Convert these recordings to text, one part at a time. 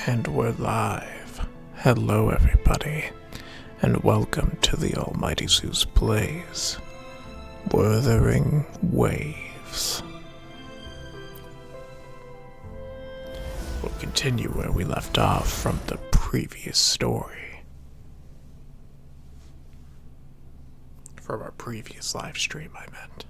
And we're live. Hello, everybody, and welcome to the Almighty Zeus Plays Wuthering Waves. We'll continue where we left off from the previous story. From our previous live stream, I meant.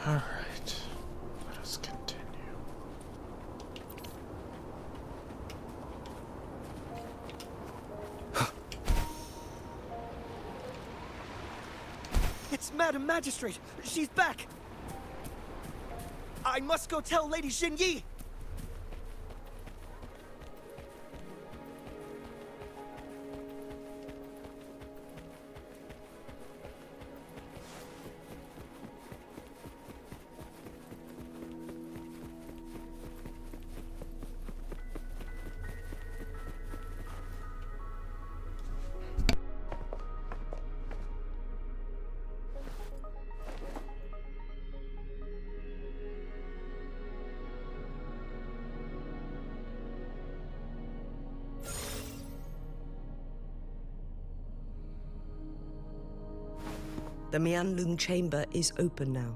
Alright, let us continue. It's Madam Magistrate! She's back! I must go tell Lady Xinyi! The Mianlung chamber is open now.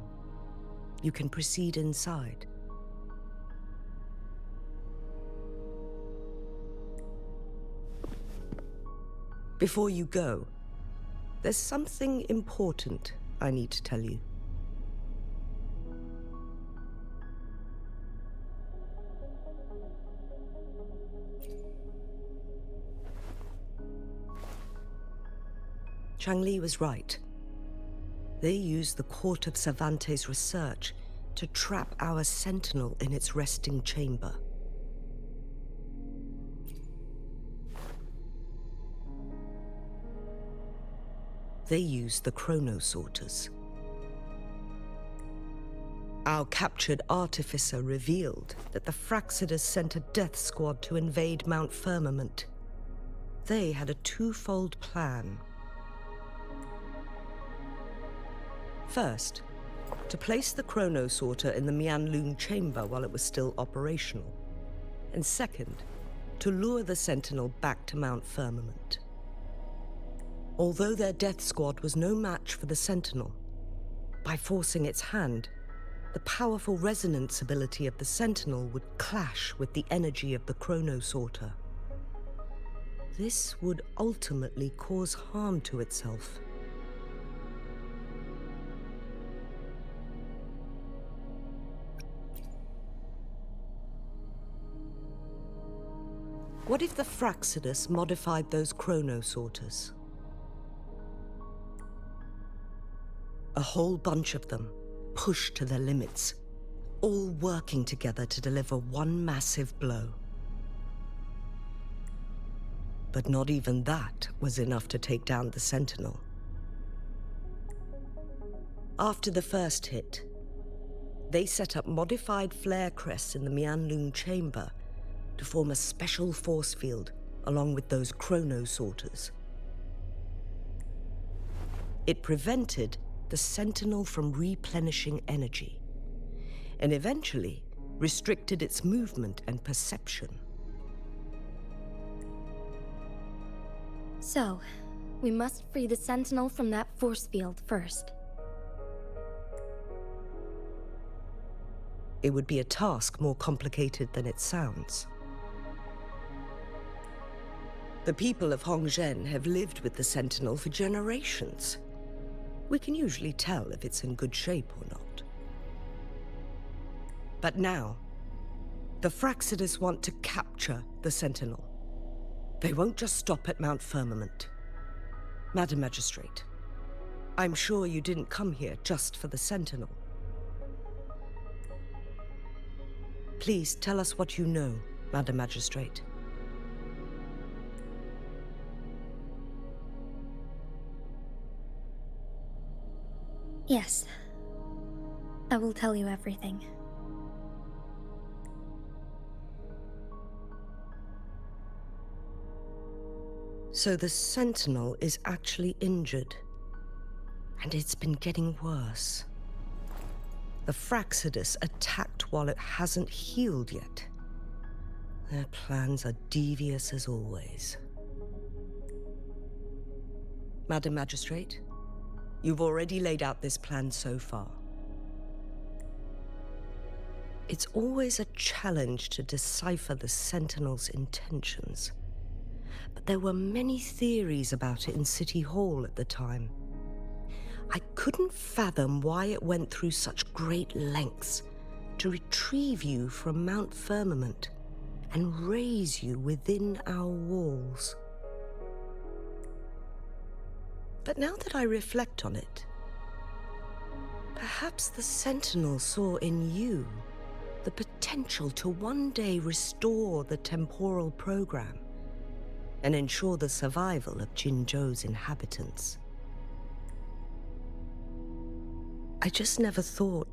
You can proceed inside. Before you go, there's something important I need to tell you. Changli was right. They used the Court of Cervantes' research to trap our sentinel in its resting chamber. They used the chronosorters. Our captured artificer revealed that the Fraxidus sent a death squad to invade Mount Firmament. They had a twofold plan. First, to place the chronosorter in the Mianlung chamber while it was still operational. And second, to lure the Sentinel back to Mount Firmament. Although their death squad was no match for the Sentinel, by forcing its hand, the powerful resonance ability of the Sentinel would clash with the energy of the chronosorter. This would ultimately cause harm to itself. What if the Fraxidus modified those chronosorters? A whole bunch of them, pushed to their limits, all working together to deliver one massive blow. But not even that was enough to take down the Sentinel. After the first hit, they set up modified flare crests in the Mianlun chamber to form a special force field along with those chronosorters. It prevented the Sentinel from replenishing energy, and eventually restricted its movement and perception. So, we must free the Sentinel from that force field first. It would be a task more complicated than it sounds. The people of Hongzhen have lived with the Sentinel for generations. We can usually tell if it's in good shape or not. But now, the Fraxidus want to capture the Sentinel. They won't just stop at Mount Firmament. Madam Magistrate, I'm sure you didn't come here just for the Sentinel. Please tell us what you know, Madam Magistrate. Yes. I will tell you everything. So the Sentinel is actually injured. And it's been getting worse. The Fraxidus attacked while it hasn't healed yet. Their plans are devious as always. Madam Magistrate, you've already laid out this plan so far. It's always a challenge to decipher the Sentinel's intentions. But there were many theories about it in City Hall at the time. I couldn't fathom why it went through such great lengths to retrieve you from Mount Firmament and raise you within our walls. But now that I reflect on it, perhaps the Sentinel saw in you the potential to one day restore the temporal program and ensure the survival of Jinzhou's inhabitants. I just never thought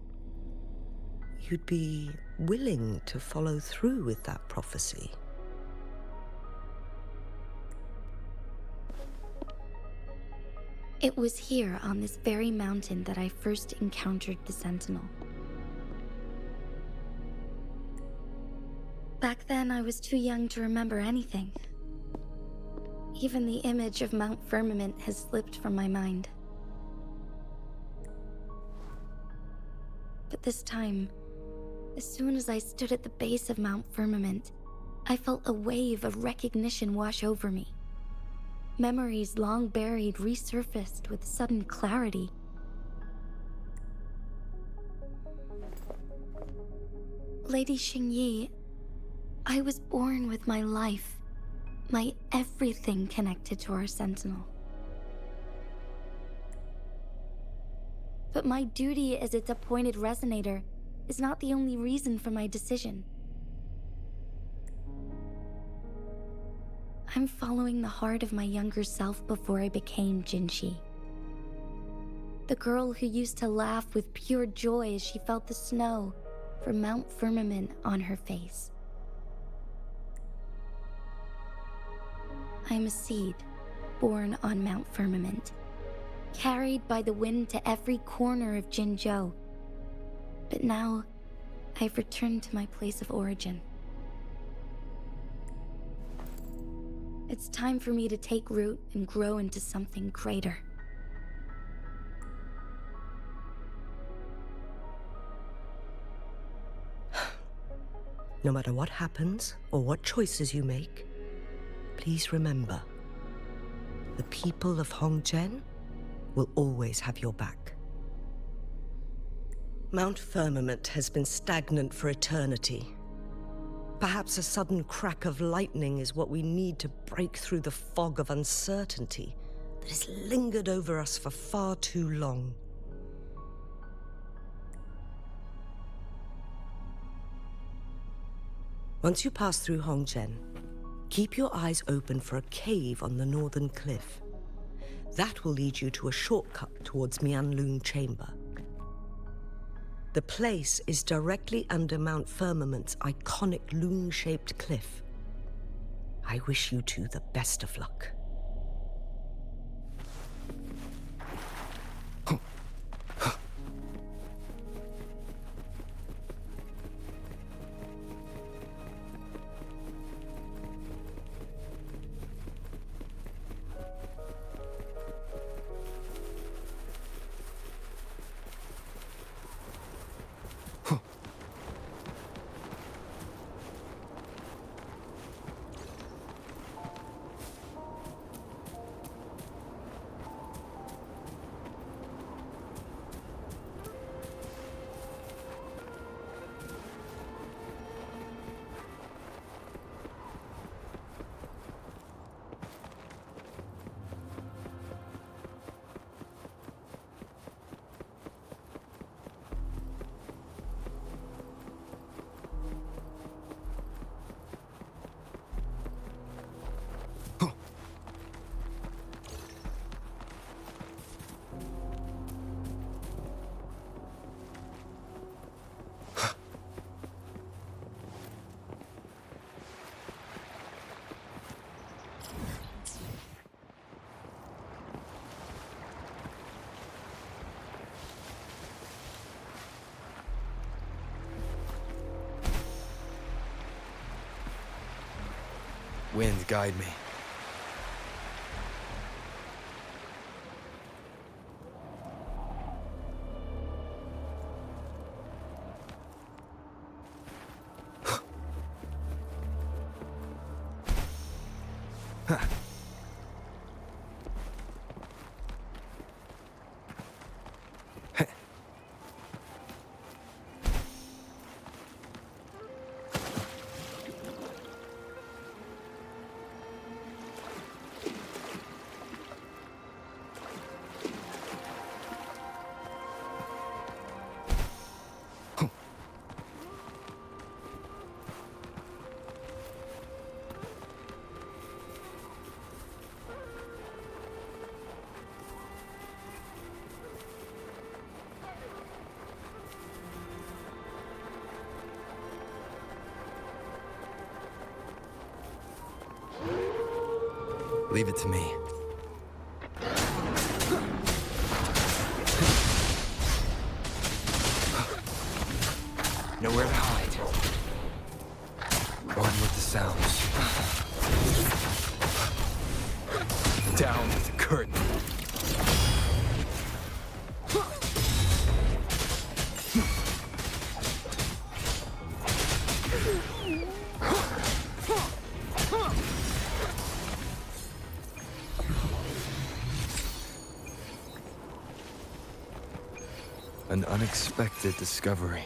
you'd be willing to follow through with that prophecy. It was here on this very mountain that I first encountered the Sentinel. Back then, I was too young to remember anything. Even the image of Mount Firmament has slipped from my mind. But this time, as soon as I stood at the base of Mount Firmament, I felt a wave of recognition wash over me. Memories long buried resurfaced with sudden clarity. Lady Xingyi, I was born with my life, my everything connected to our Sentinel. But my duty as its appointed resonator is not the only reason for my decision. I'm following the heart of my younger self before I became Jinxi. The girl who used to laugh with pure joy as she felt the snow from Mount Firmament on her face. I'm a seed born on Mount Firmament, carried by the wind to every corner of Jinzhou. But now, I've returned to my place of origin. It's time for me to take root and grow into something greater. No matter what happens or what choices you make, please remember, the people of Hongzhen will always have your back. Mount Firmament has been stagnant for eternity. Perhaps a sudden crack of lightning is what we need to break through the fog of uncertainty that has lingered over us for far too long. Once you pass through Hongzhen, keep your eyes open for a cave on the northern cliff. That will lead you to a shortcut towards Mianlun Chamber. The place is directly under Mount Firmament's iconic loon-shaped cliff. I wish you two the best of luck. Wind, guide me. Leave it to me. Nowhere to hide. On with the sounds. Down with the curtain. An unexpected discovery.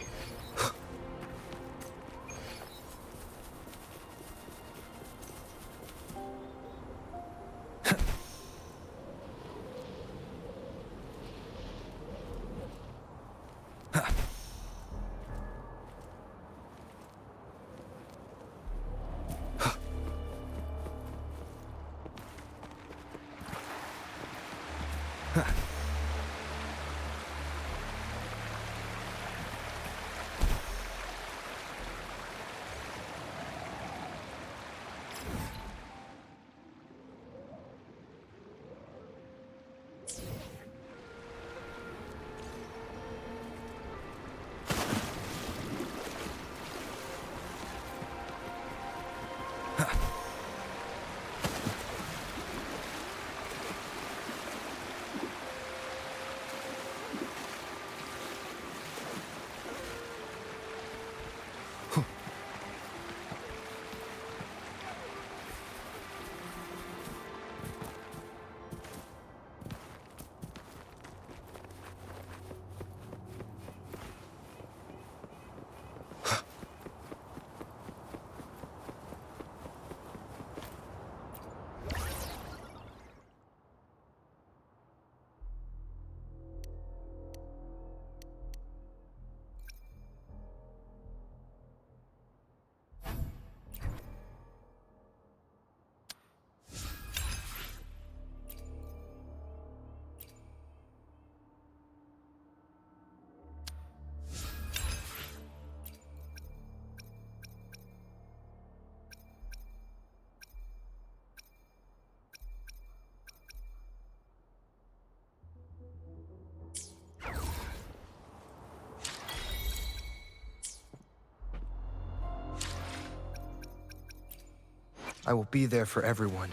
I will be there for everyone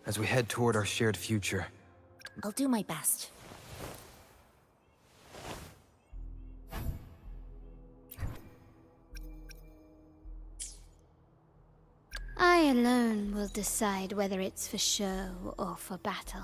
as we head toward our shared future. I'll do my best. I alone will decide whether it's for show or for battle.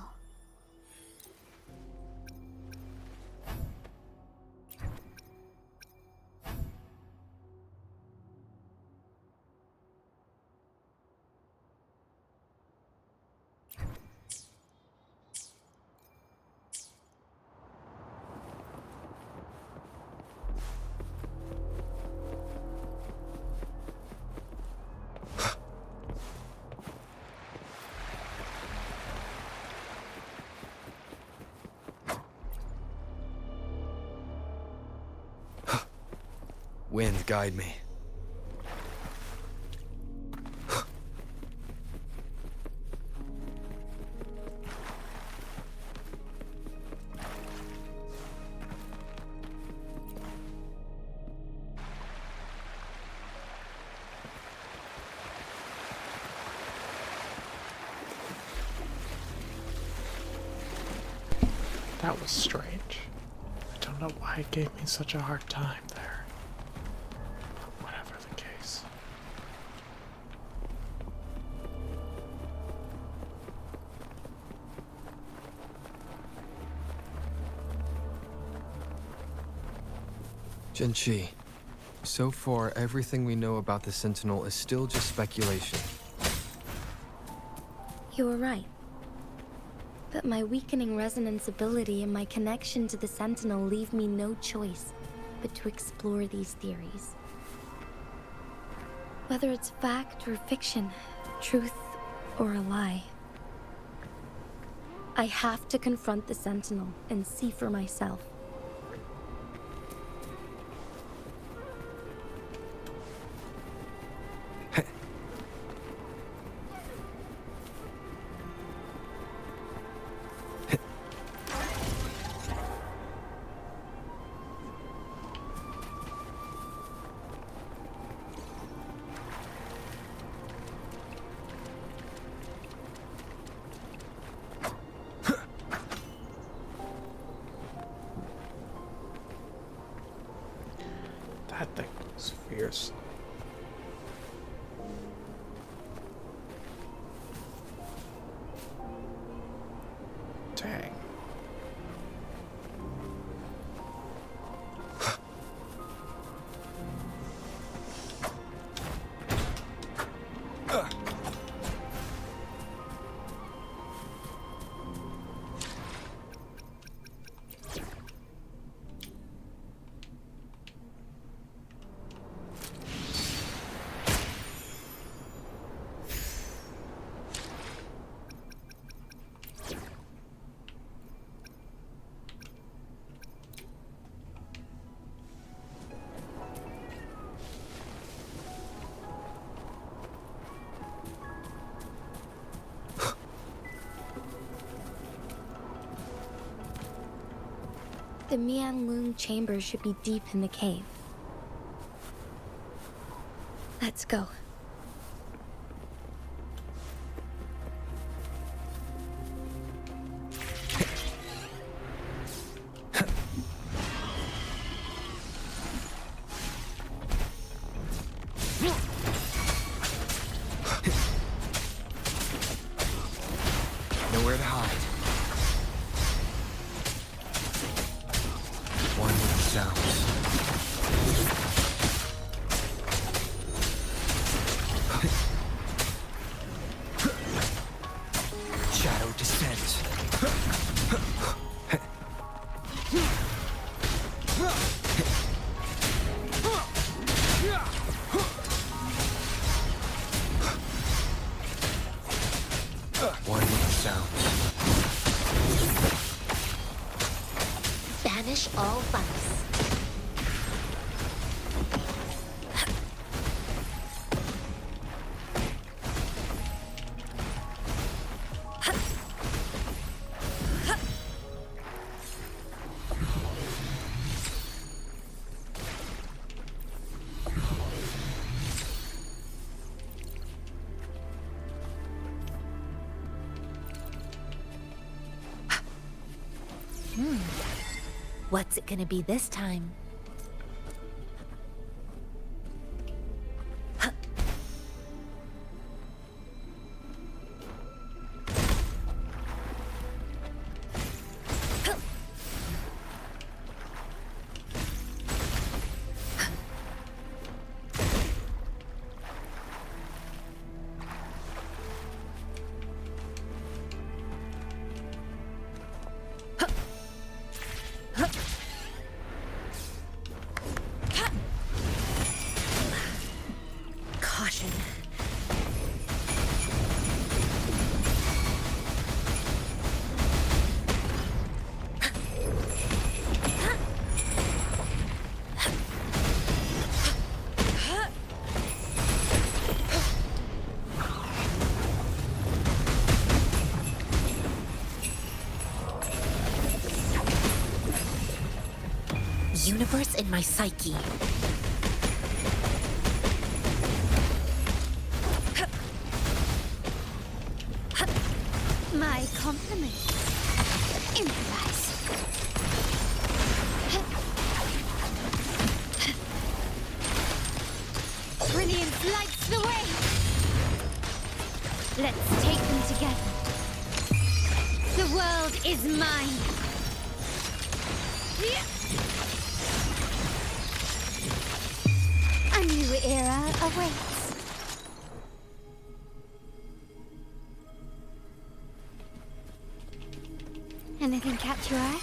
Wind, guide me. That was strange. I don't know why it gave me such a hard time there. But whatever the case. Jinchi, so far everything we know about the Sentinel is still just speculation. You were right. But my weakening resonance ability and my connection to the Sentinel leave me no choice but to explore these theories. Whether it's fact or fiction, truth or a lie. I have to confront the Sentinel and see for myself. That thing was fierce. Dang. The Mian-Loon chamber should be deep in the cave. Let's go. Nowhere to hide. One with the sounds. Shadow descends. One with the sounds. Banish all vice. What's it gonna be this time? Caution. Universe in my psyche. My compliments. Improvise. Brilliance lights the way. Let's take them together. The world is mine. A new era awaits. Anything catch your eye?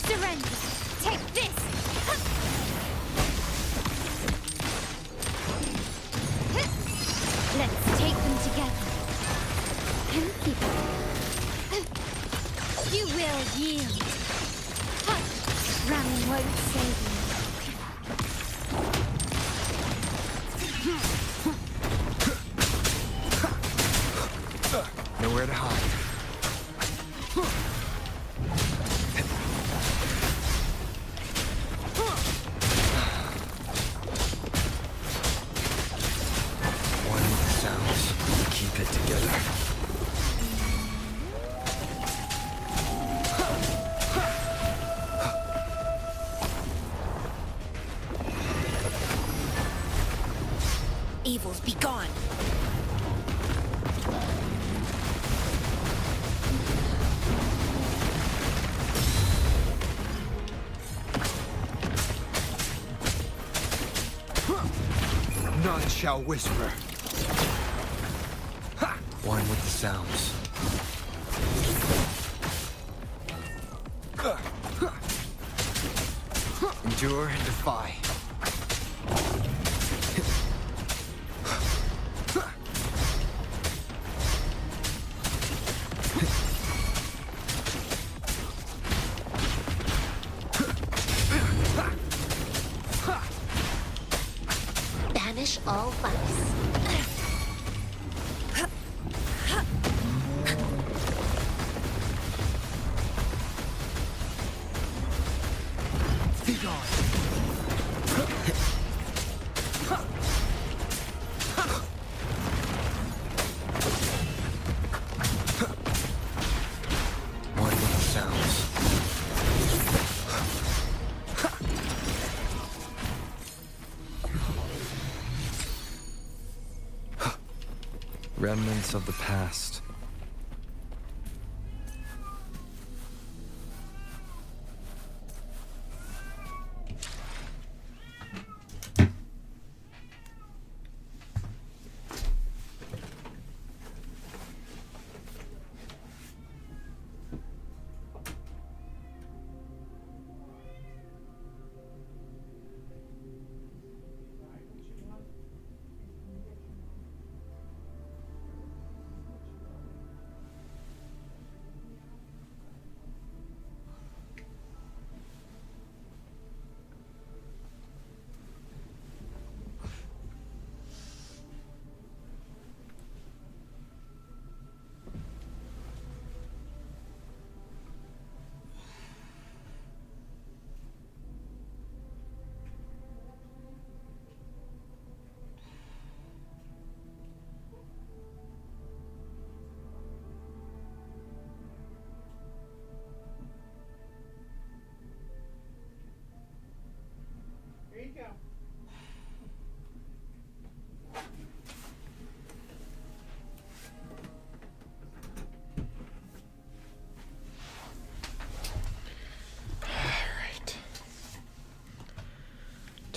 Surrender. Take this. Let's take them together and keep them. You will yield. Running won't save you. Nowhere to hide. One with the sounds. Keep it together. Evils be gone. None shall whisper. One with the sounds. Endure and defy. Banish all vice. Be gone. One with the sounds. Remnants of the past.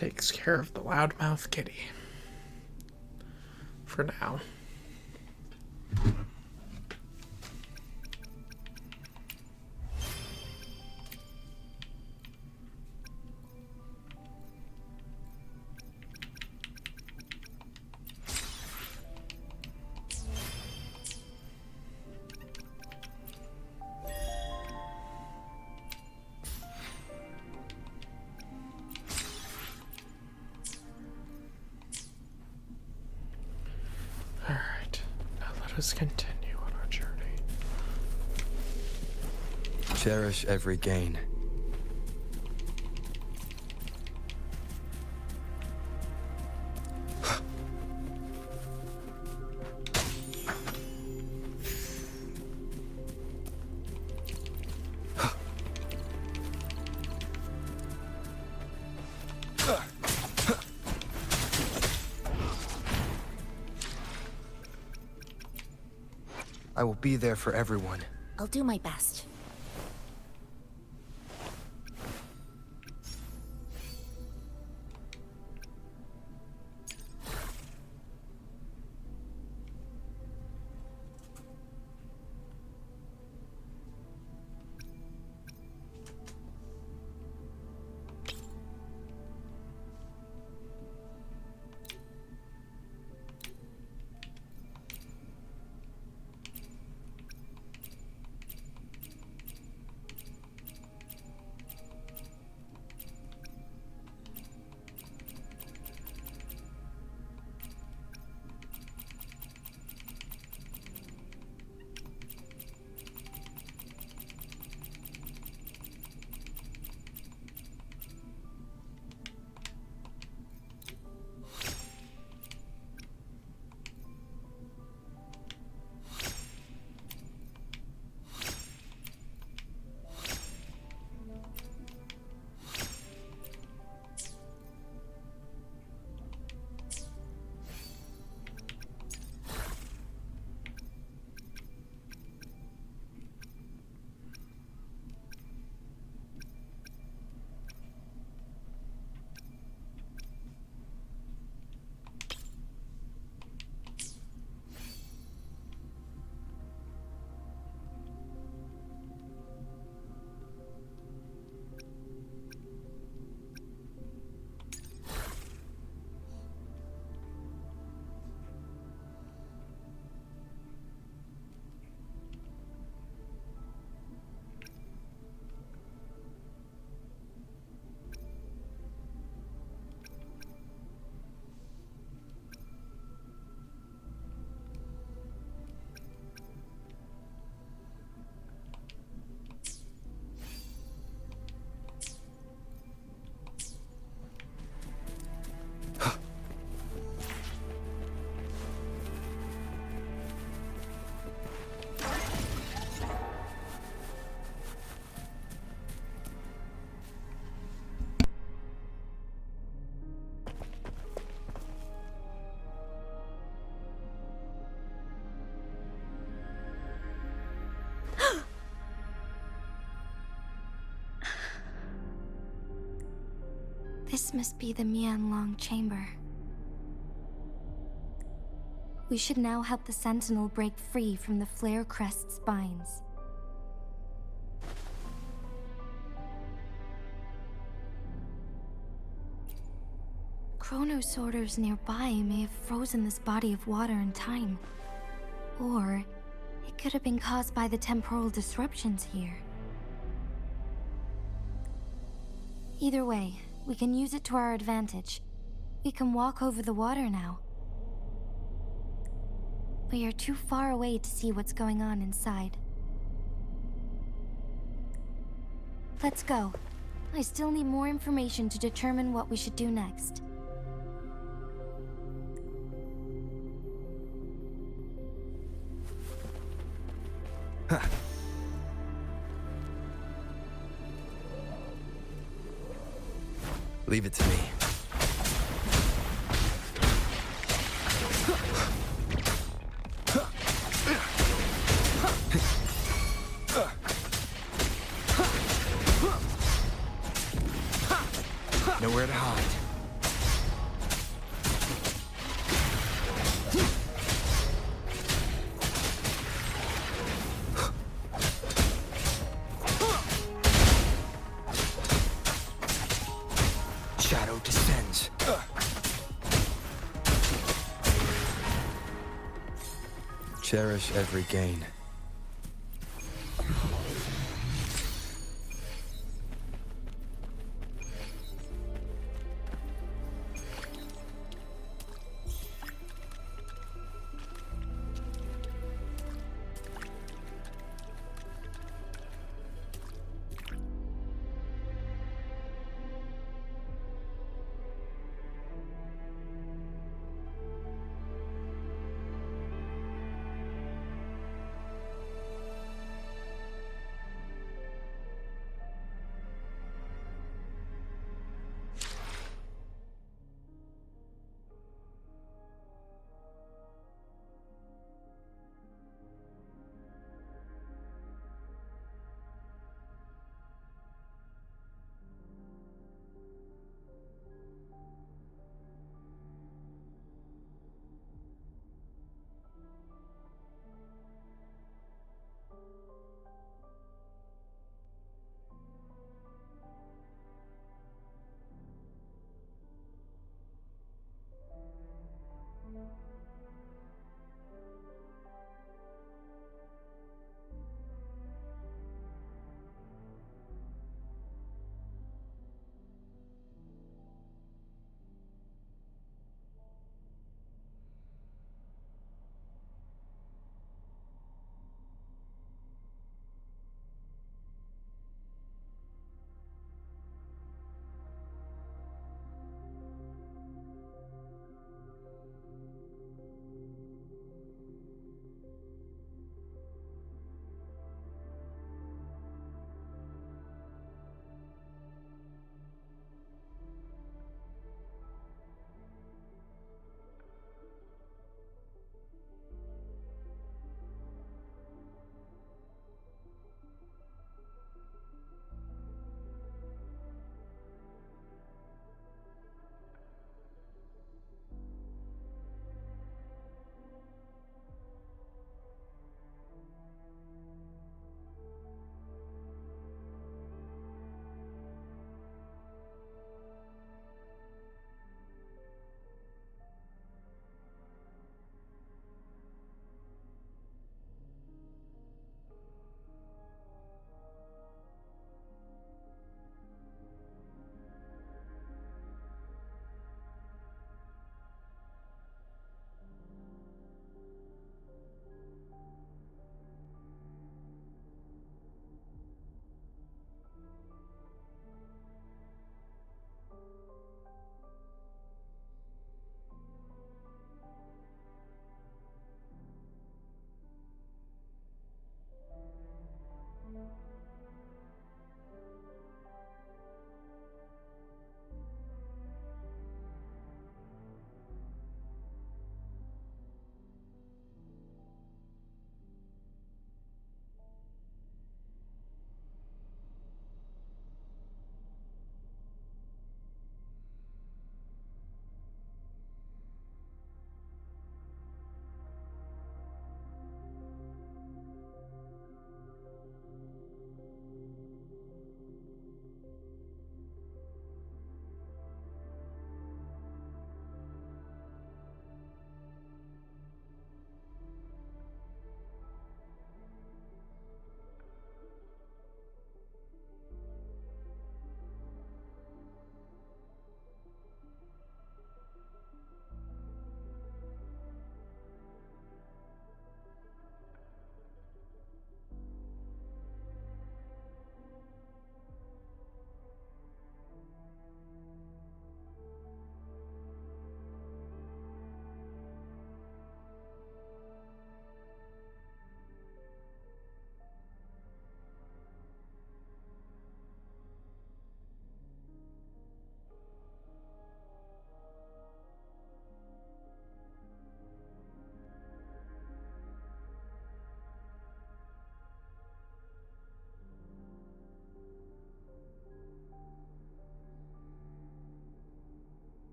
takes care of the loudmouth kitty. For now. Alright, now let us continue on our journey. Cherish every gain. I will be there for everyone. I'll do my best. This must be the Mianlong chamber. We should now help the Sentinel break free from the Flare Crest spines. Chronosorters nearby may have frozen this body of water in time. Or it could have been caused by the temporal disruptions here. Either way, we can use it to our advantage. We can walk over the water now. We are too far away to see what's going on inside. Let's go. I still need more information to determine what we should do next. Leave it to me. Nowhere to hide. shadow descends. Cherish every gain.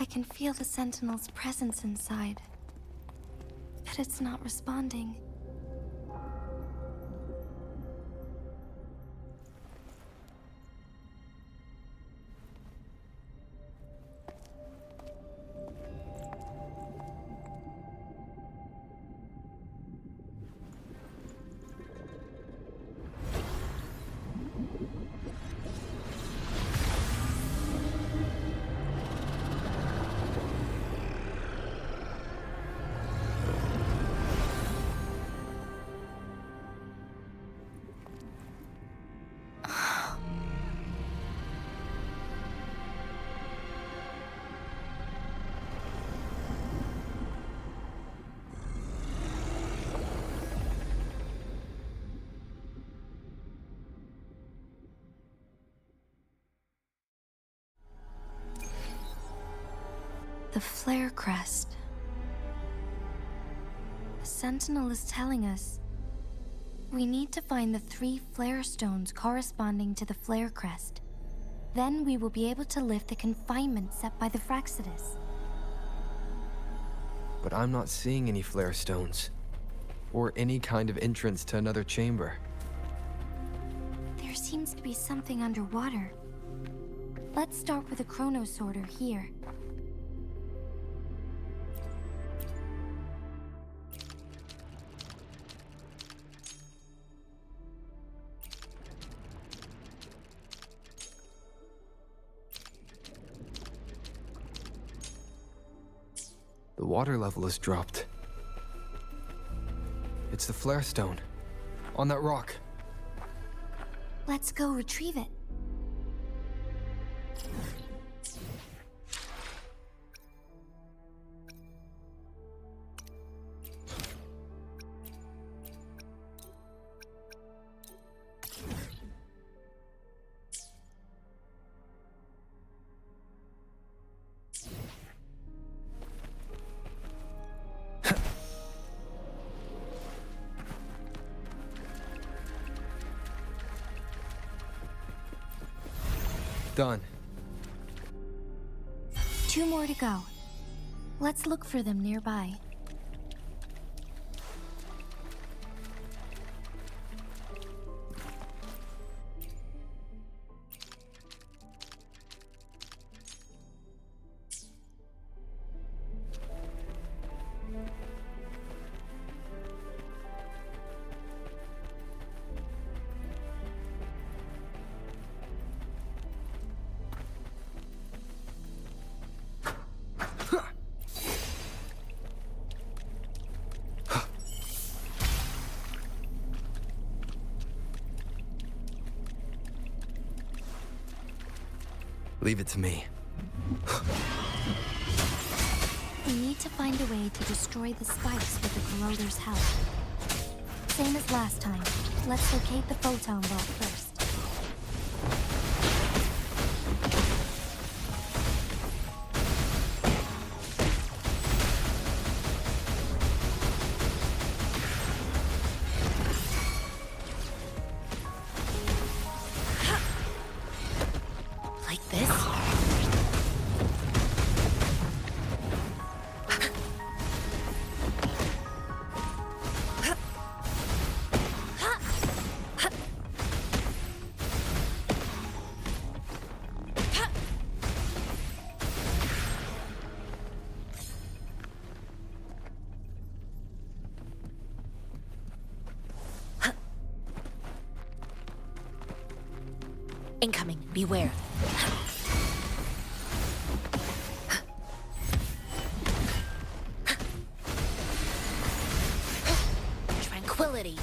I can feel the Sentinel's presence inside, but it's not responding. The flare crest. The Sentinel is telling us we need to find the 3 flare stones corresponding to the flare crest. Then we will be able to lift the confinement set by the Fraxidus. But I'm not seeing any flare stones, or any kind of entrance to another chamber. There seems to be something underwater. Let's start with a chrono sorter here. The water level has dropped. It's the flare stone. On that rock. Let's go retrieve it. Done. 2 more to go. Let's look for them nearby. Leave it to me. We need to find a way to destroy the spikes with the corroder's help. Same as last time. Let's locate the photon vault first. Like this? Incoming, beware. Tranquility.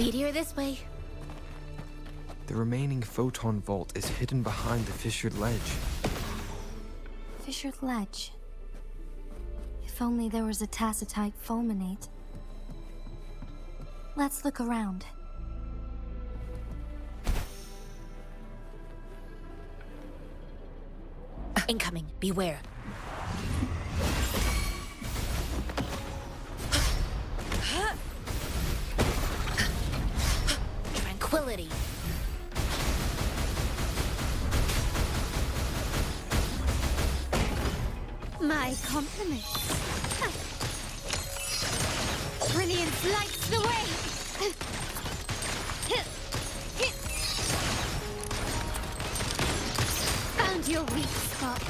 Speedier this way. The remaining photon vault is hidden behind the fissured ledge. Fissured ledge. If only there was a tacitite fulminate. Let's look around. Incoming. Beware. Tranquility. My compliments. Brilliance lights the way. Found your weak spot.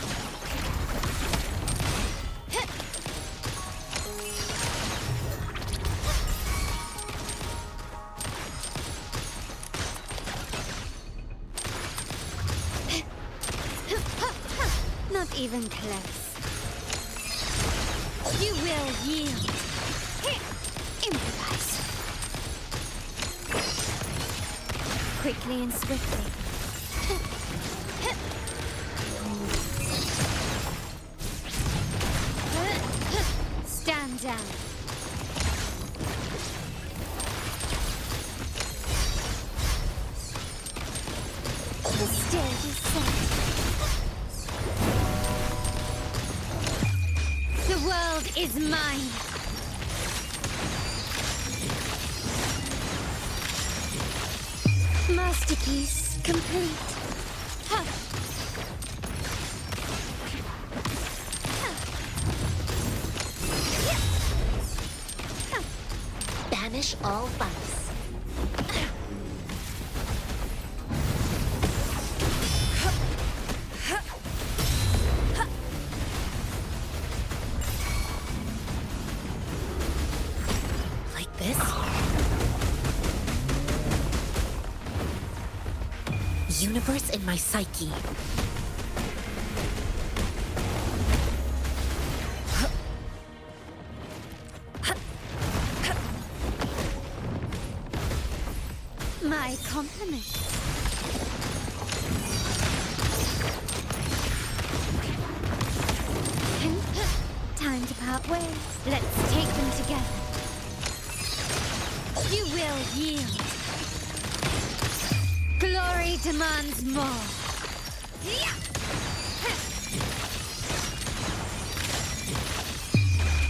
Not even close. You will yield. Improvise. Quickly and swiftly. Stand down. The stage is set. The world is mine. Masterpiece complete. Ha. Banish all vice. Like this? Universe in my psyche. My compliments. Time to part ways. Let's take them together. You will yield. Glory demands more.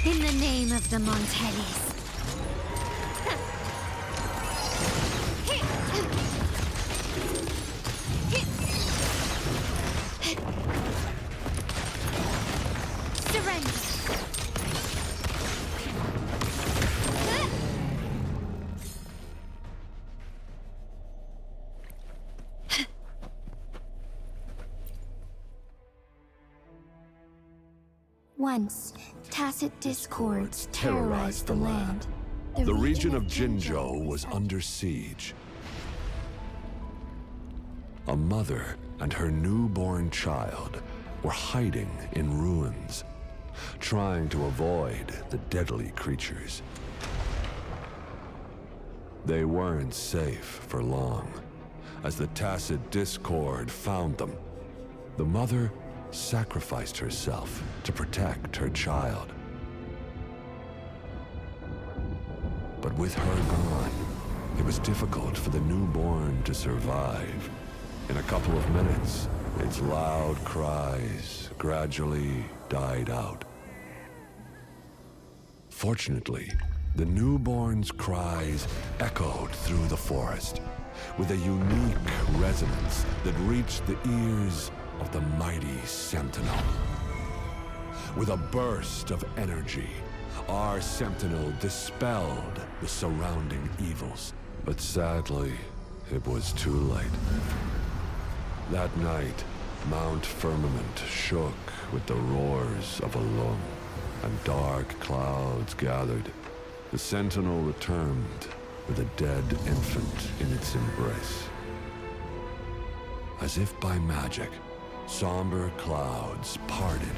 In the name of the Montellis. Surrender. Once, tacit discords terrorized the land. The region of Jinzhou was under siege. A mother and her newborn child were hiding in ruins, trying to avoid the deadly creatures. They weren't safe for long, as the tacit discord found them. The mother sacrificed herself to protect her child. But with her gone, it was difficult for the newborn to survive. In a couple of minutes, its loud cries gradually died out. Fortunately, the newborn's cries echoed through the forest with a unique resonance that reached the ears of the mighty Sentinel. With a burst of energy, our Sentinel dispelled the surrounding evils. But sadly, it was too late. That night, Mount Firmament shook with the roars of a lung, and dark clouds gathered. The Sentinel returned with a dead infant in its embrace. As if by magic, somber clouds parted,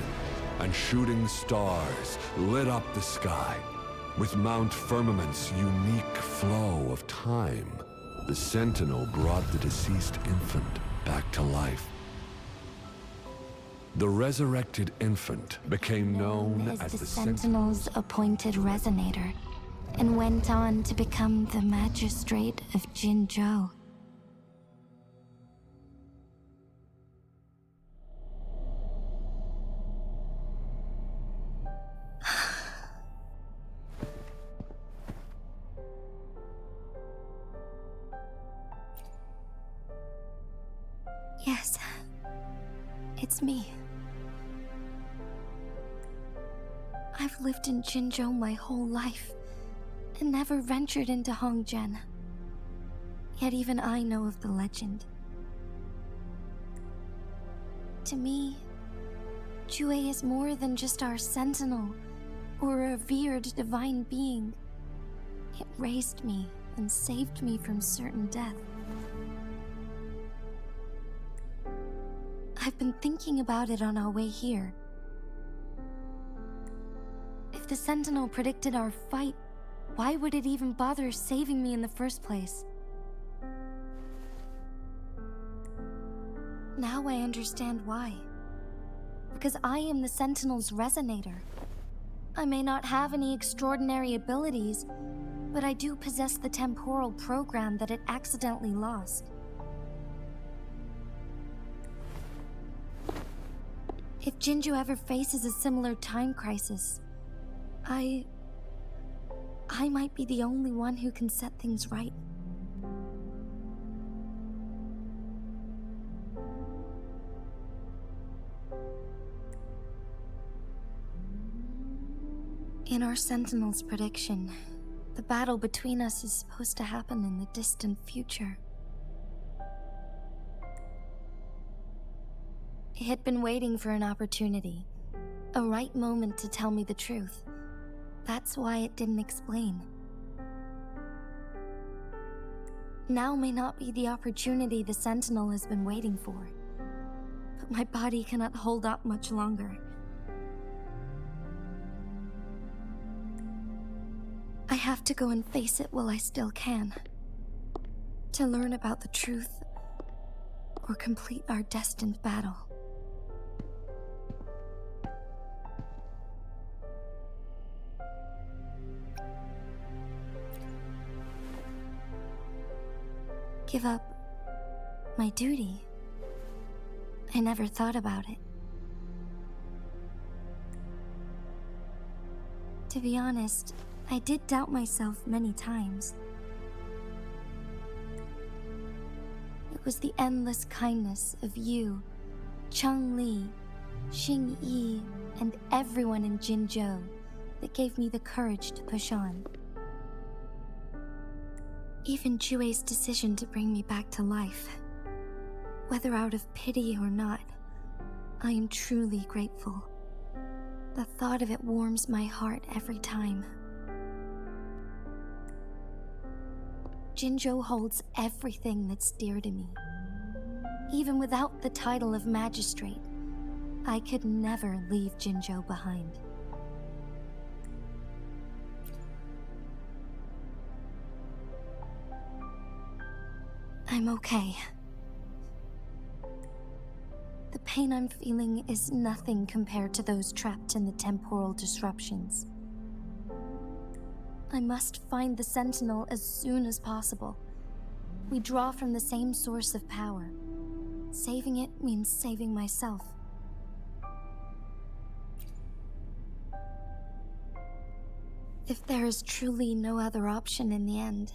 and shooting stars lit up the sky. With Mount Firmament's unique flow of time, the Sentinel brought the deceased infant back to life. The resurrected infant became known as the the Sentinel's appointed resonator, and went on to become the magistrate of Jinzhou. Yes, it's me. I've lived in Jinzhou my whole life, and never ventured into Hongzhen. Yet even I know of the legend. To me, Jue is more than just our sentinel, or a revered divine being. It raised me and saved me from certain death. I've been thinking about it on our way here. If the Sentinel predicted our fight, why would it even bother saving me in the first place? Now I understand why. Because I am the Sentinel's resonator. I may not have any extraordinary abilities, but I do possess the temporal program that it accidentally lost. If Jinzhou ever faces a similar time crisis, I might be the only one who can set things right. In our Sentinel's prediction, the battle between us is supposed to happen in the distant future. It had been waiting for an opportunity, a right moment to tell me the truth. That's why it didn't explain. Now may not be the opportunity the Sentinel has been waiting for, but my body cannot hold up much longer. I have to go and face it while I still can, to learn about the truth, or complete our destined battle. Give up my duty? I never thought about it. To be honest, I did doubt myself many times. It was the endless kindness of you, Cheng Li, Xing Yi, and everyone in Jinzhou that gave me the courage to push on. Even Jue's decision to bring me back to life, whether out of pity or not, I am truly grateful. The thought of it warms my heart every time. Jinzhou holds everything that's dear to me. Even without the title of magistrate, I could never leave Jinzhou behind. I'm okay. The pain I'm feeling is nothing compared to those trapped in the temporal disruptions. I must find the Sentinel as soon as possible. We draw from the same source of power. Saving it means saving myself. If there is truly no other option in the end,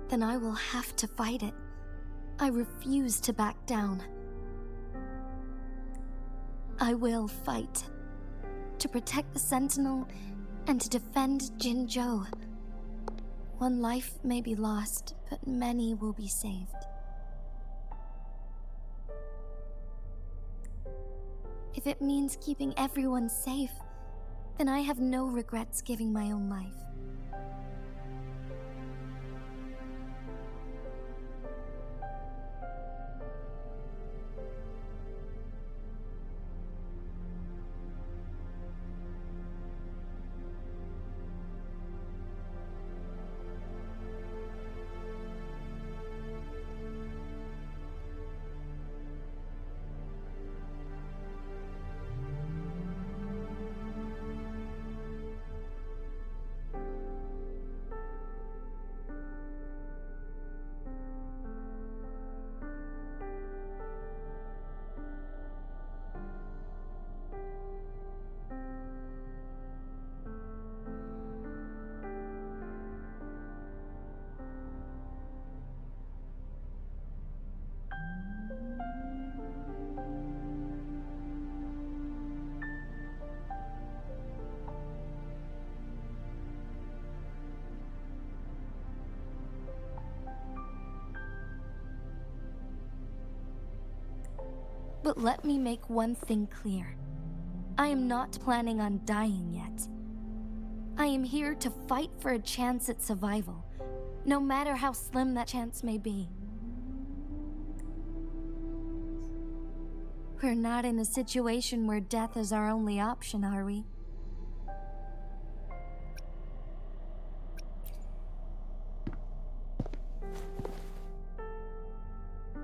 then I will have to fight it. I refuse to back down. I will fight. To protect the Sentinel and to defend Jinzhou. One life may be lost, but many will be saved. If it means keeping everyone safe, then I have no regrets giving my own life. But let me make one thing clear. I am not planning on dying yet. I am here to fight for a chance at survival, no matter how slim that chance may be. We're not in a situation where death is our only option, are we?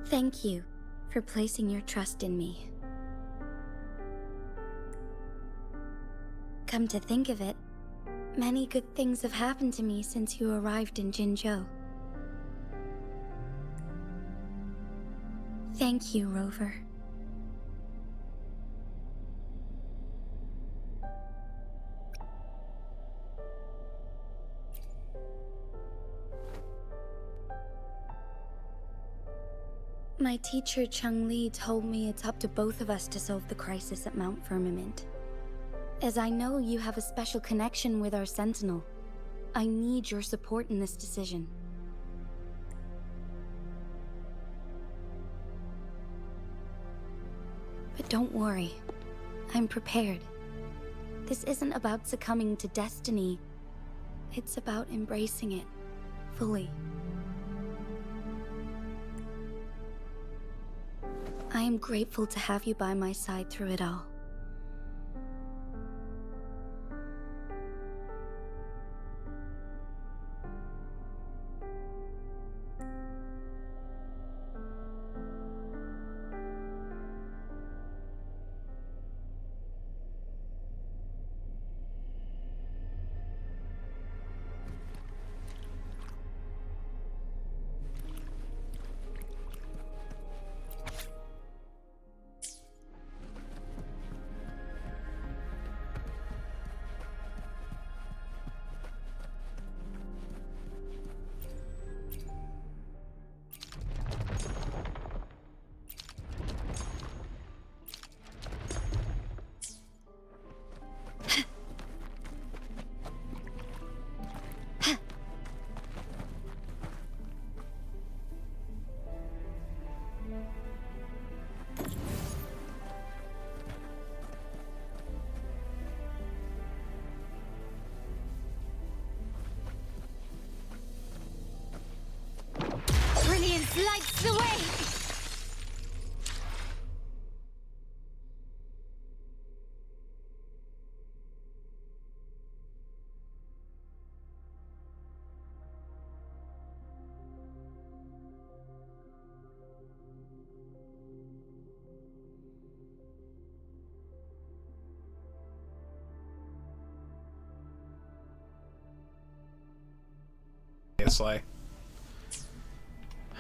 Thank you for placing your trust in me. Come to think of it, many good things have happened to me since you arrived in Jinzhou. Thank you, Rover. My teacher Chung Li told me it's up to both of us to solve the crisis at Mount Firmament. As I know you have a special connection with our Sentinel, I need your support in this decision. But don't worry, I'm prepared. This isn't about succumbing to destiny. It's about embracing it fully. I am grateful to have you by my side through it all. Brilliance lights the way! Obviously.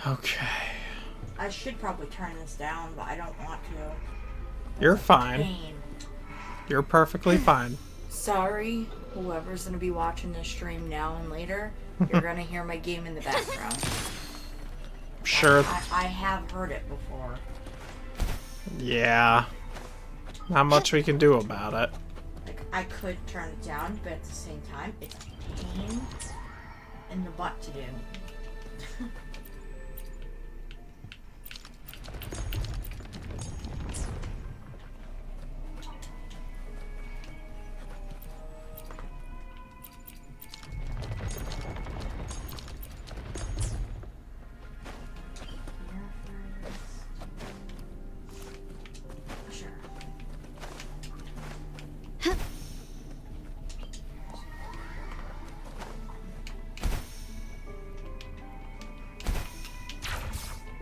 Okay. I should probably turn this down, but I don't want to. You're fine. Pain. You're perfectly fine. Sorry, whoever's gonna be watching this stream now and later, you're gonna hear my game in the background. Sure. I have heard it before. Yeah. Not much we can do about it. Like, I could turn it down, but at the same time, it's a pain in the butt to do.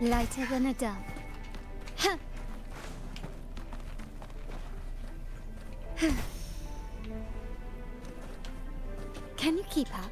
Lighter than a dove. Huh. Can you keep up?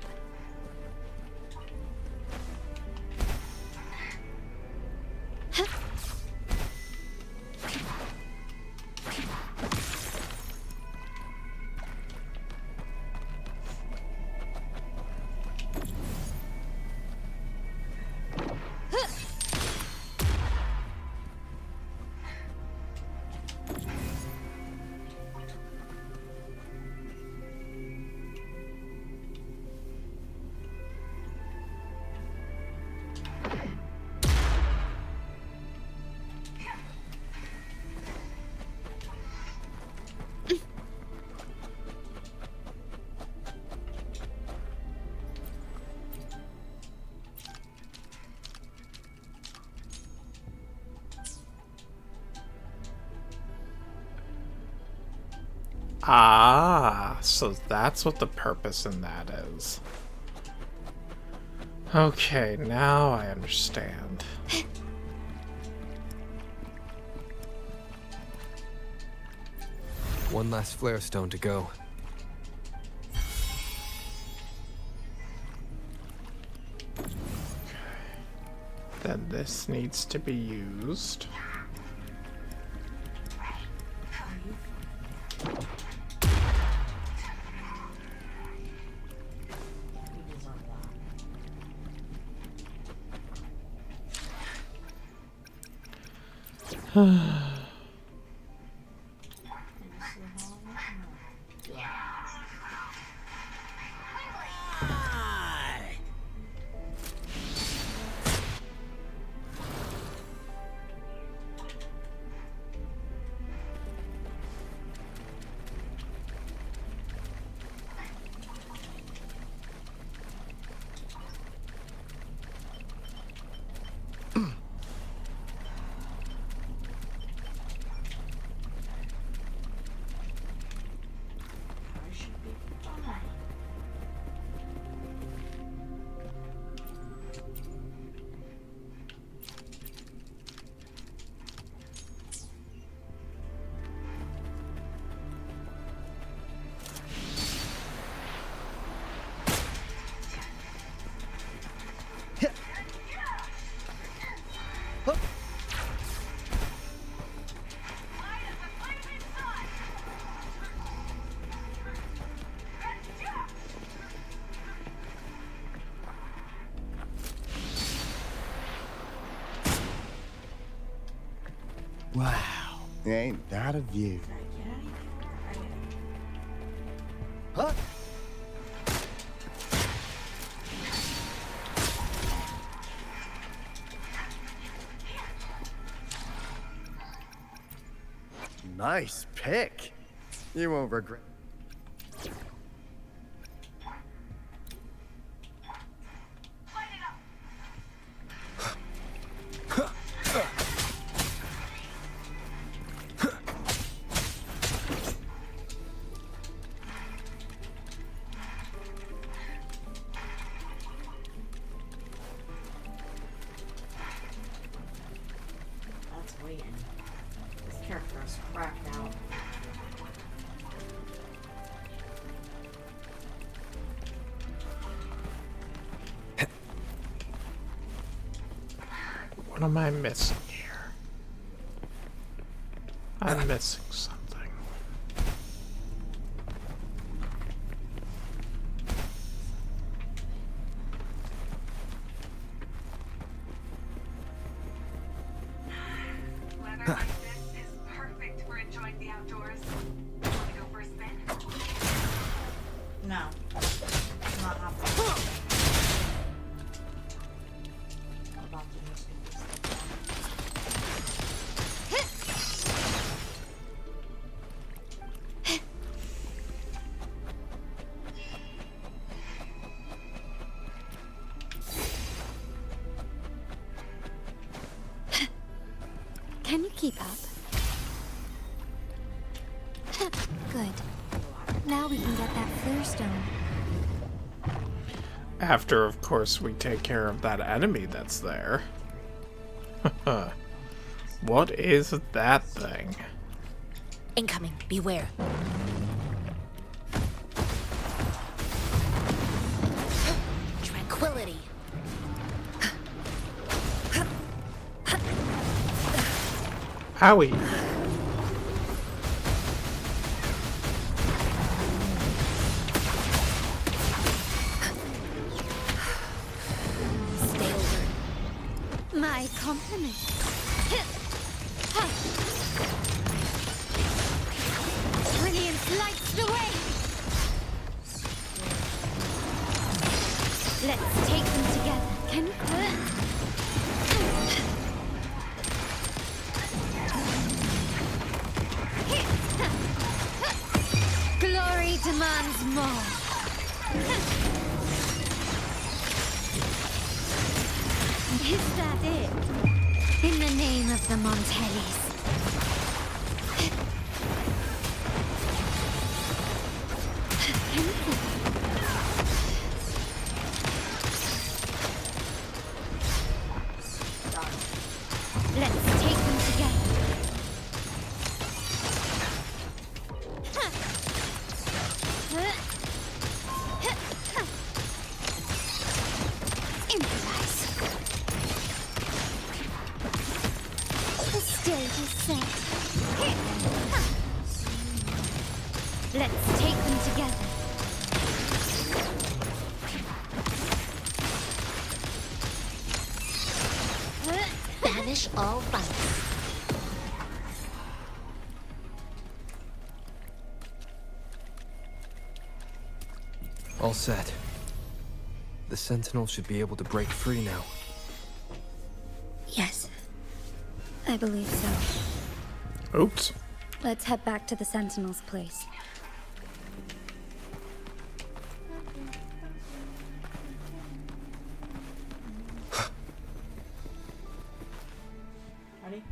Ah, so that's what the purpose in that is. Okay, now I understand. One last flare stone to go. Then this needs to be used. Wow, ain't that a view? Huh? Nice pick. You won't regret. That's waiting. This character is cracked out. What am I missing here? I'm missing something. Weather like this is perfect for enjoying the outdoors. Want to go for a spin? No. It's not happening. I'm about to just do this. Can you keep up? Good. Now we can get that flare stone. After, of course, we take care of that enemy that's there. What is that thing? Incoming. Beware. Tranquility. Owie. Stay alert. My compliment. Brilliance lights the way. Let's take them together. Can you? Glory demands more. Is that it? In the name of the Montellis. Let's take them together. Improvise. The stage is set. Let's take them together. Banish all vice. All set. The Sentinel should be able to break free now. Yes, I believe so. Oops. Let's head back to the Sentinel's place. Ready?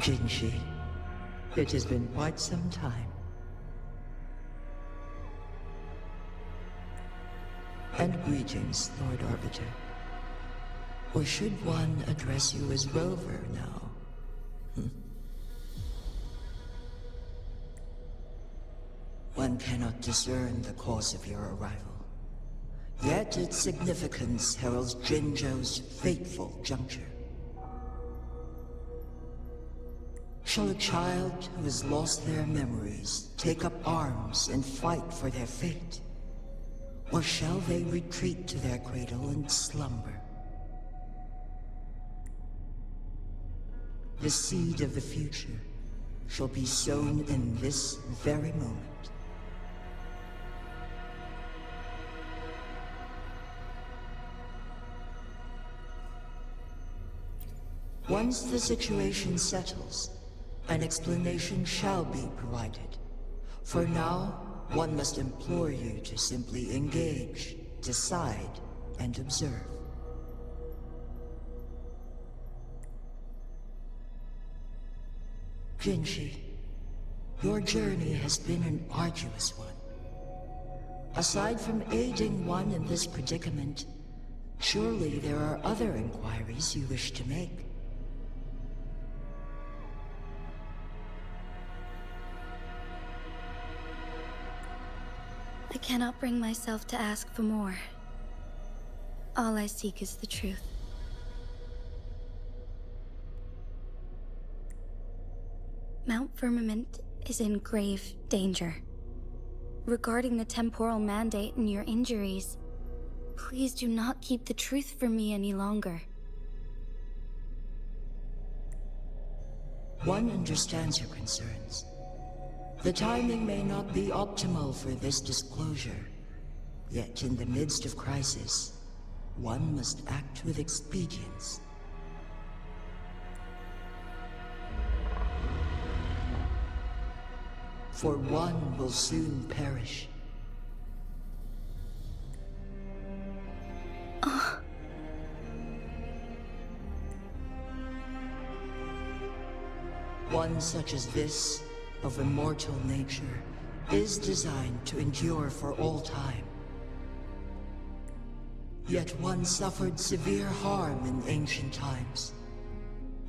Jinshi, it has been quite some time. And greetings, Lord Arbiter. Or should one address you as Rover now? One cannot discern the cause of your arrival. Yet its significance heralds Jinzhou's fateful juncture. Shall a child who has lost their memories take up arms and fight for their fate? Or shall they retreat to their cradle and slumber? The seed of the future shall be sown in this very moment. Once the situation settles, an explanation shall be provided. For now, one must implore you to simply engage, decide, and observe. Jinshi, your journey has been an arduous one. Aside from aiding one in this predicament, surely there are other inquiries you wish to make. I cannot bring myself to ask for more. All I seek is the truth. Mount Firmament is in grave danger. Regarding the temporal mandate and your injuries, please do not keep the truth from me any longer. One understands your concerns. The timing may not be optimal for this disclosure. Yet in the midst of crisis, one must act with expedience. For one will soon perish. One such as this, of immortal nature, is designed to endure for all time. Yet one suffered severe harm in ancient times,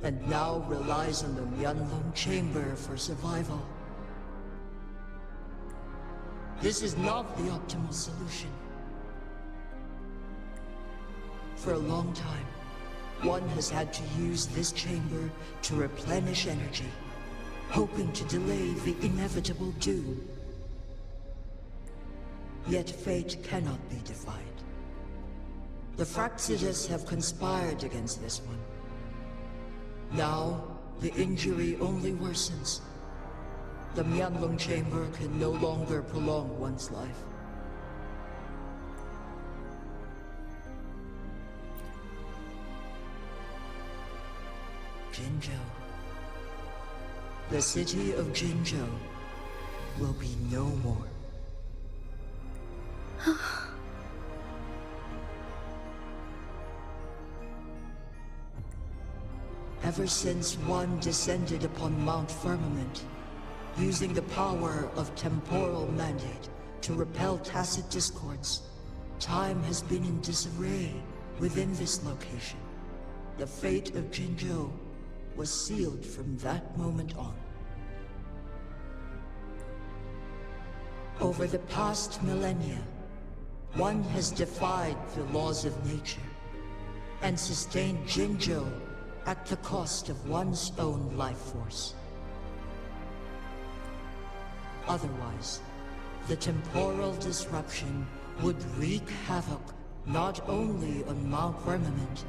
and now relies on the Mianlong Chamber for survival. This is not the optimal solution. For a long time, one has had to use this chamber to replenish energy, hoping to delay the inevitable doom. Yet fate cannot be defied. The Fraxitus have conspired against this one. Now, the injury only worsens. The Mianlong Chamber can no longer prolong one's life. Jinzhou. The city of Jinzhou will be no more. Ever since one descended upon Mount Firmament, using the power of temporal mandate to repel tacit discords, time has been in disarray within this location. The fate of Jinzhou was sealed from that moment on. Over the past millennia, one has defied the laws of nature and sustained Jinzhou at the cost of one's own life force. Otherwise, the temporal disruption would wreak havoc not only on Mount Firmament,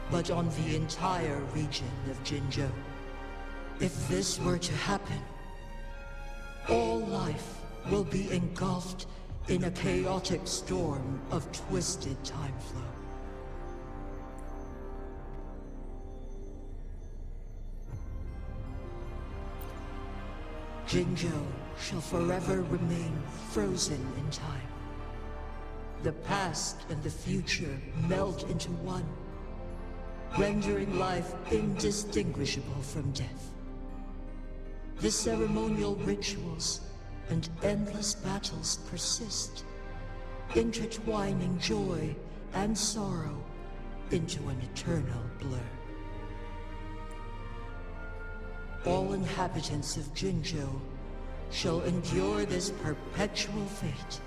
but on the entire region of Jinzhou. If this were to happen, all life will be engulfed in a chaotic storm of twisted time flow. Jinzhou shall forever remain frozen in time. The past and the future melt into one, rendering life indistinguishable from death. The ceremonial rituals and endless battles persist, intertwining joy and sorrow into an eternal blur. All inhabitants of Jinzhou shall endure this perpetual fate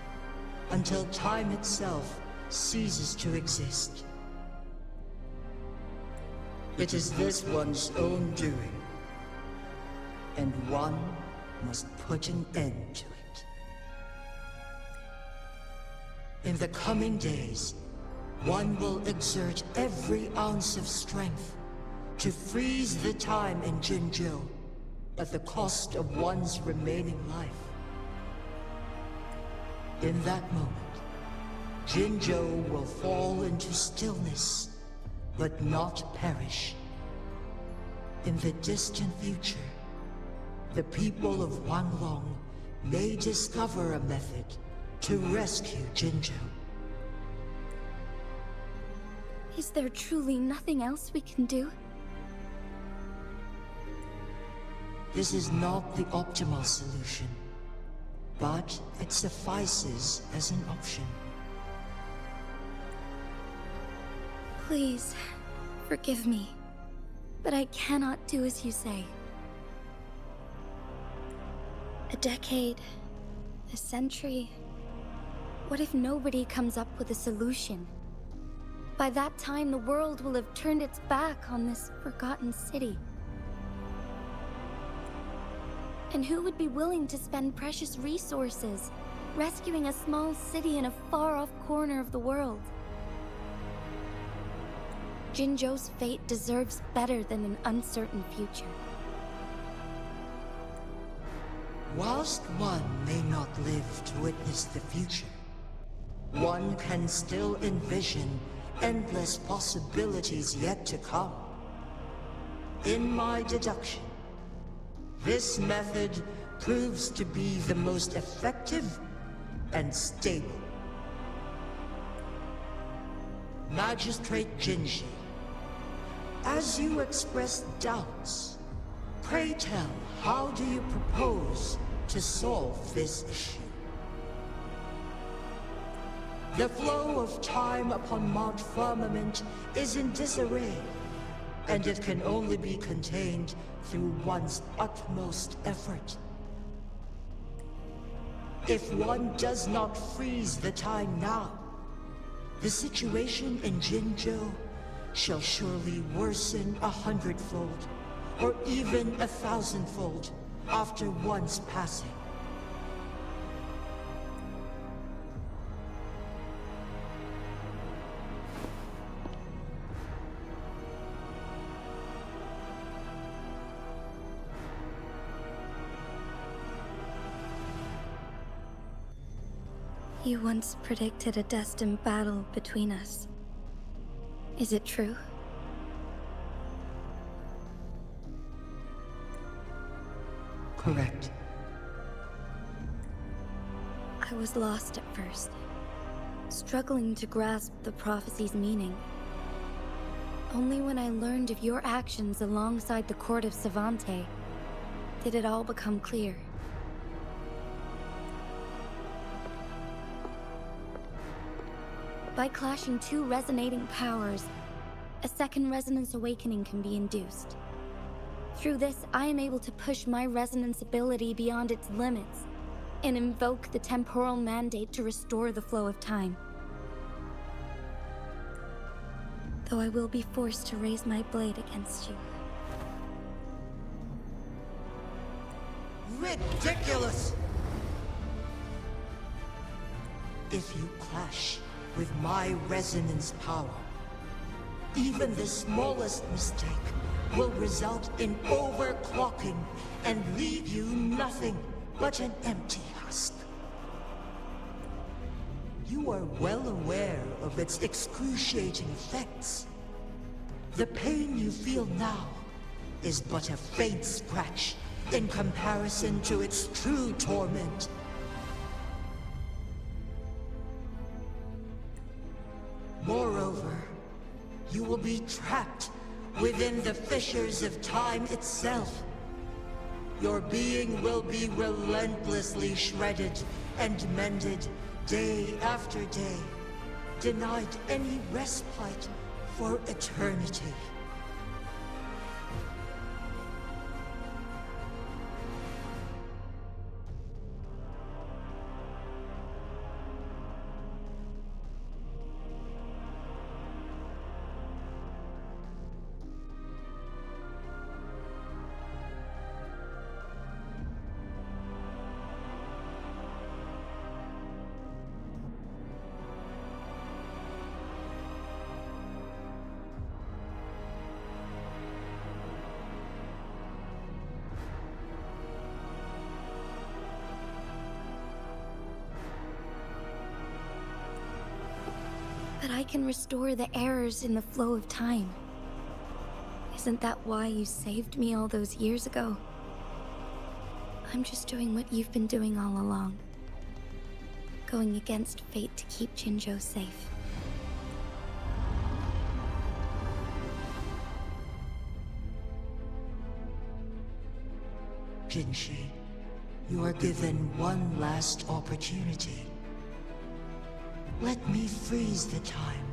until time itself ceases to exist. It is this one's own doing, and one must put an end to it. In the coming days, one will exert every ounce of strength to freeze the time in Jinzhou at the cost of one's remaining life. In that moment, Jinzhou will fall into stillness, but not perish. In the distant future, the people of Wanglong may discover a method to rescue Jinzhou. Is there truly nothing else we can do? This is not the optimal solution, but it suffices as an option. Please, forgive me, but I cannot do as you say. A decade, a century. What if nobody comes up with a solution? By that time, the world will have turned its back on this forgotten city. And who would be willing to spend precious resources rescuing a small city in a far-off corner of the world? Jinzhou's fate deserves better than an uncertain future. Whilst one may not live to witness the future, one can still envision endless possibilities yet to come. In my deduction, this method proves to be the most effective and stable. Magistrate Jinji, as you express doubts, pray tell, how do you propose to solve this issue? The flow of time upon Mount Firmament is in disarray, and it can only be contained through one's utmost effort. If one does not freeze the time now, the situation in Jinzhou shall surely worsen 100-fold, or even 1,000-fold after one's passing. You once predicted a destined battle between us. Is it true? Correct. I was lost at first, struggling to grasp the prophecy's meaning. Only when I learned of your actions alongside the court of Savante did it all become clear. By clashing two resonating powers, a second resonance awakening can be induced. Through this, I am able to push my resonance ability beyond its limits and invoke the temporal mandate to restore the flow of time. Though I will be forced to raise my blade against you. Ridiculous! If you clash with my resonance power, even the smallest mistake will result in overclocking and leave you nothing but an empty husk. You are well aware of its excruciating effects. The pain you feel now is but a faint scratch in comparison to its true torment. Moreover, you will be trapped within the fissures of time itself. Your being will be relentlessly shredded and mended day after day, denied any respite for eternity. But I can restore the errors in the flow of time. Isn't that why you saved me all those years ago? I'm just doing what you've been doing all along. Going against fate to keep Jinzhou safe. Jinshi, you are given one last opportunity. Let me freeze the time,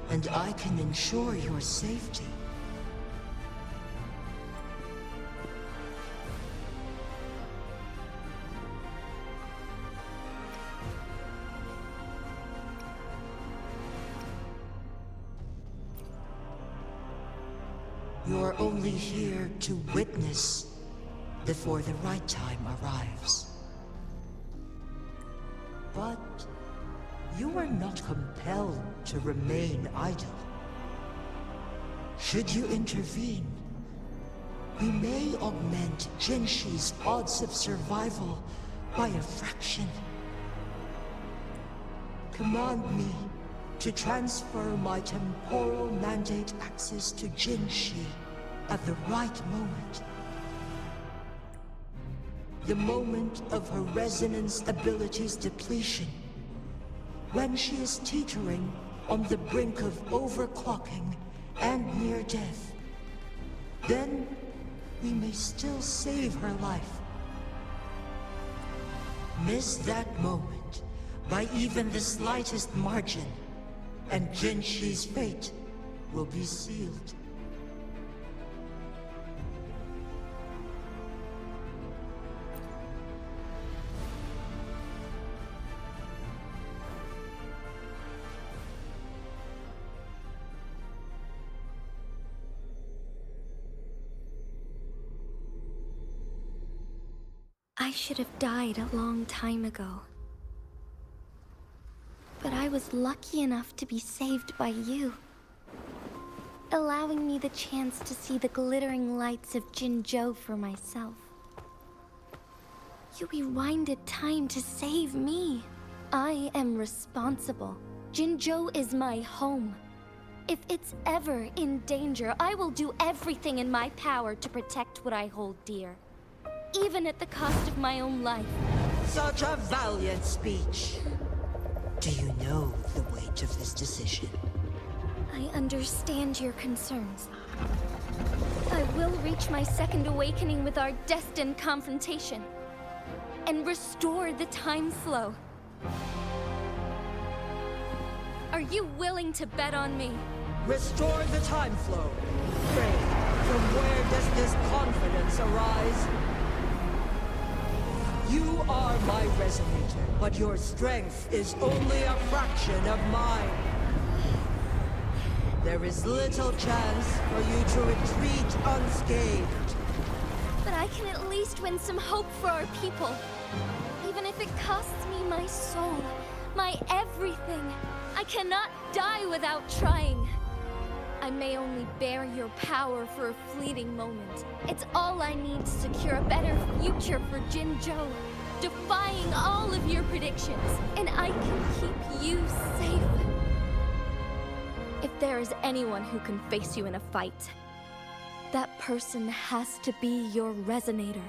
and I can ensure your safety. You're only here to witness before the right time arrives. But you are not compelled to remain idle. Should you intervene, we may augment Jinshi's odds of survival by a fraction. Command me to transfer my temporal mandate access to Jinshi at the right moment. The moment of her resonance ability's depletion, when she is teetering on the brink of overclocking and near death. Then we may still save her life. Miss that moment by even the slightest margin, and Jinshi's fate will be sealed. I should have died a long time ago. But I was lucky enough to be saved by you, allowing me the chance to see the glittering lights of Jinzhou for myself. You rewinded time to save me. I am responsible. Jinzhou is my home. If it's ever in danger, I will do everything in my power to protect what I hold dear, even at the cost of my own life. Such a valiant speech. Do you know the weight of this decision? I understand your concerns. I will reach my second awakening with our destined confrontation, and restore the time flow. Are you willing to bet on me? Restore the time flow. Pray, from where does this confidence arise? You are my resonator, but your strength is only a fraction of mine. There is little chance for you to retreat unscathed. But I can at least win some hope for our people. Even if it costs me my soul, my everything. I cannot die without trying. I may only bear your power for a fleeting moment. It's all I need to secure a better future for Jinzhou, defying all of your predictions, and I can keep you safe. If there is anyone who can face you in a fight, that person has to be your resonator.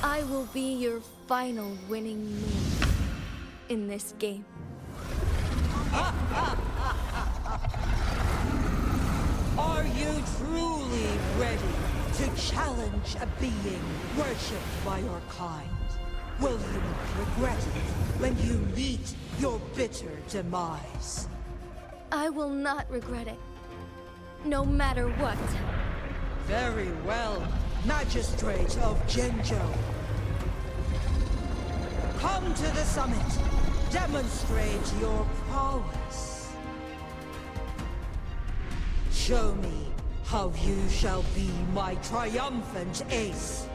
I will be your final winning move in this game. Are you truly ready to challenge a being worshipped by your kind? Will you regret it when you meet your bitter demise? I will not regret it, no matter what. Very well, Magistrate of Jinzhou. Come to the summit. Demonstrate your prowess. Show me how you shall be my triumphant ace.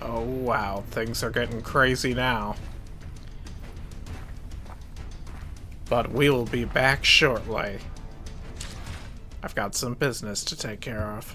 Oh wow, things are getting crazy now. But we will be back shortly. I've got some business to take care of.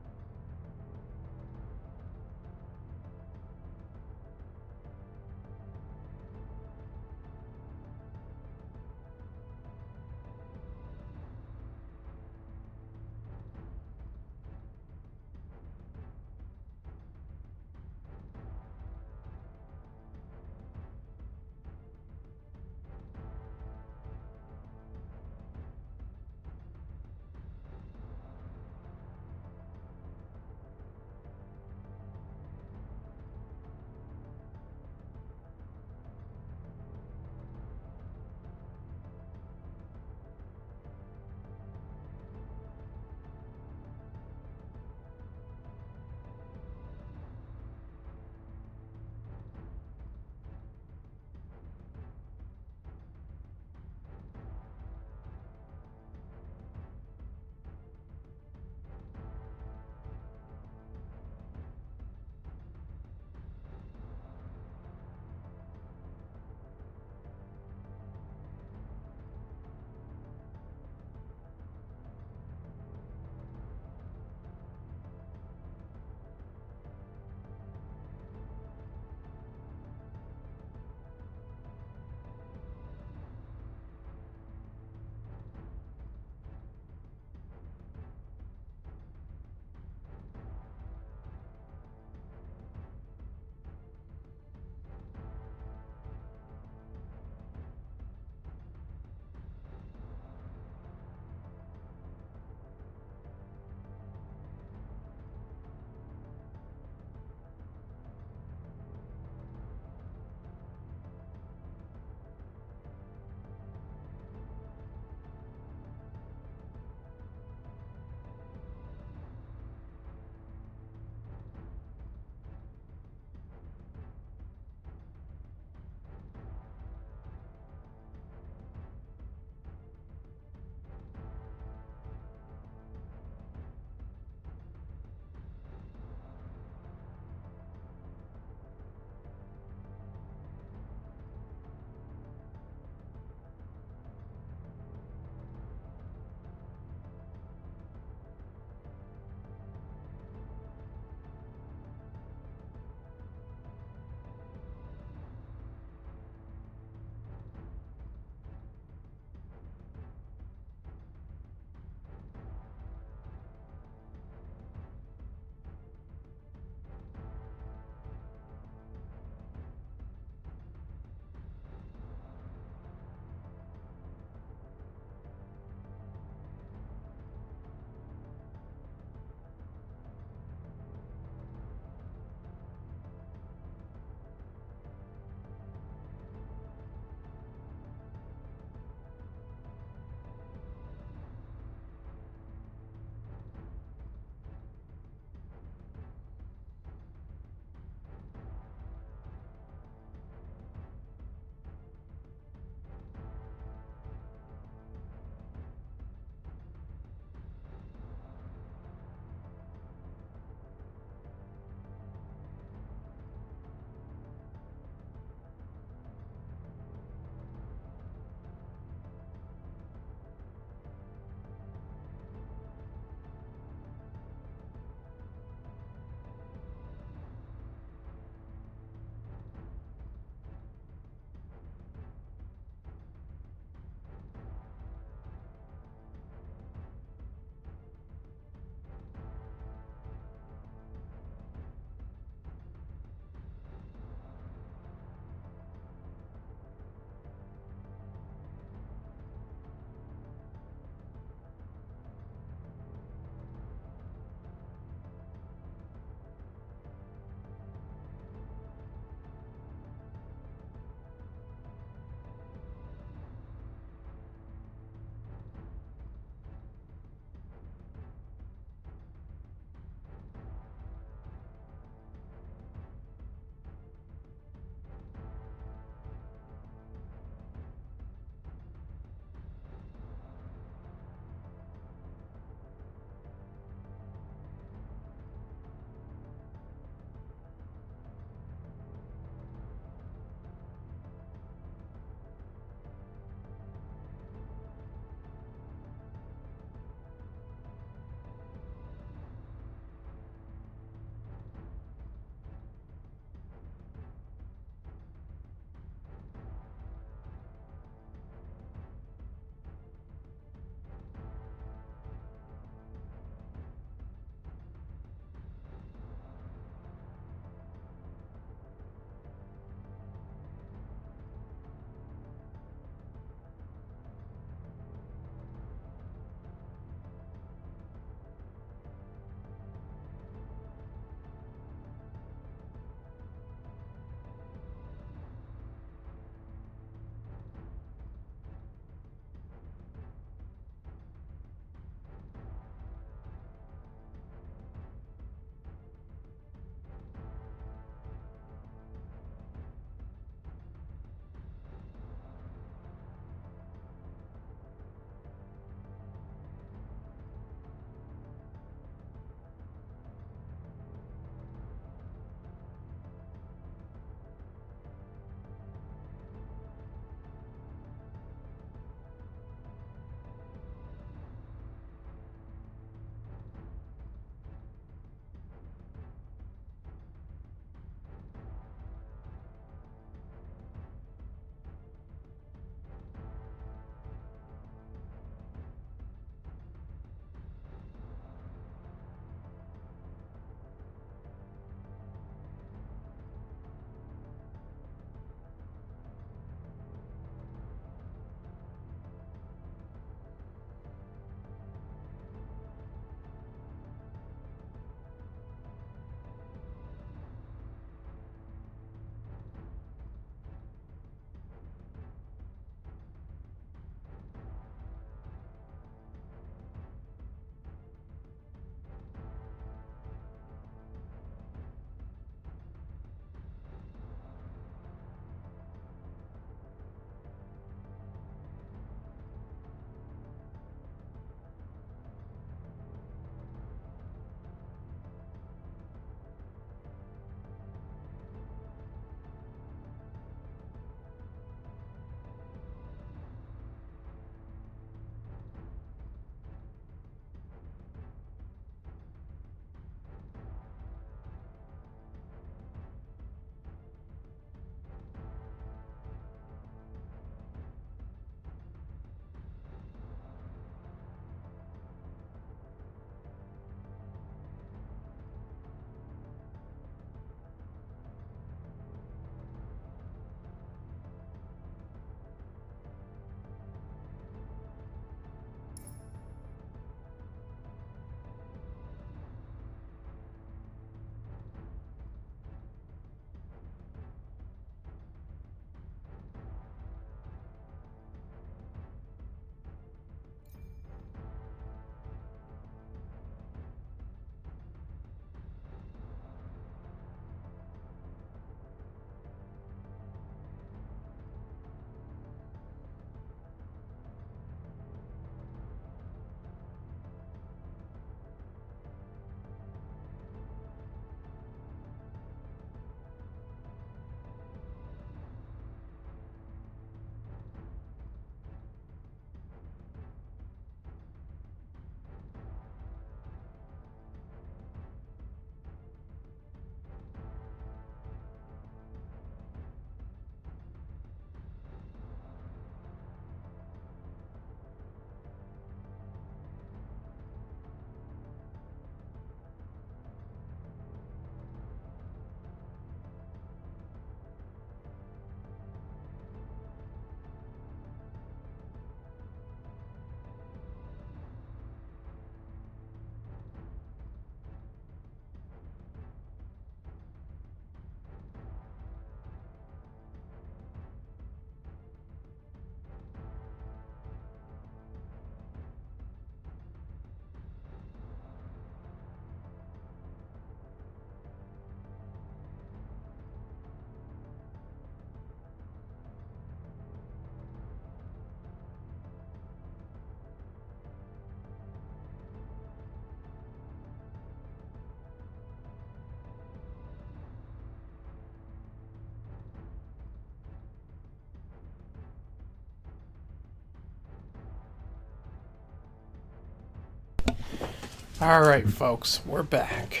Alright, folks, we're back.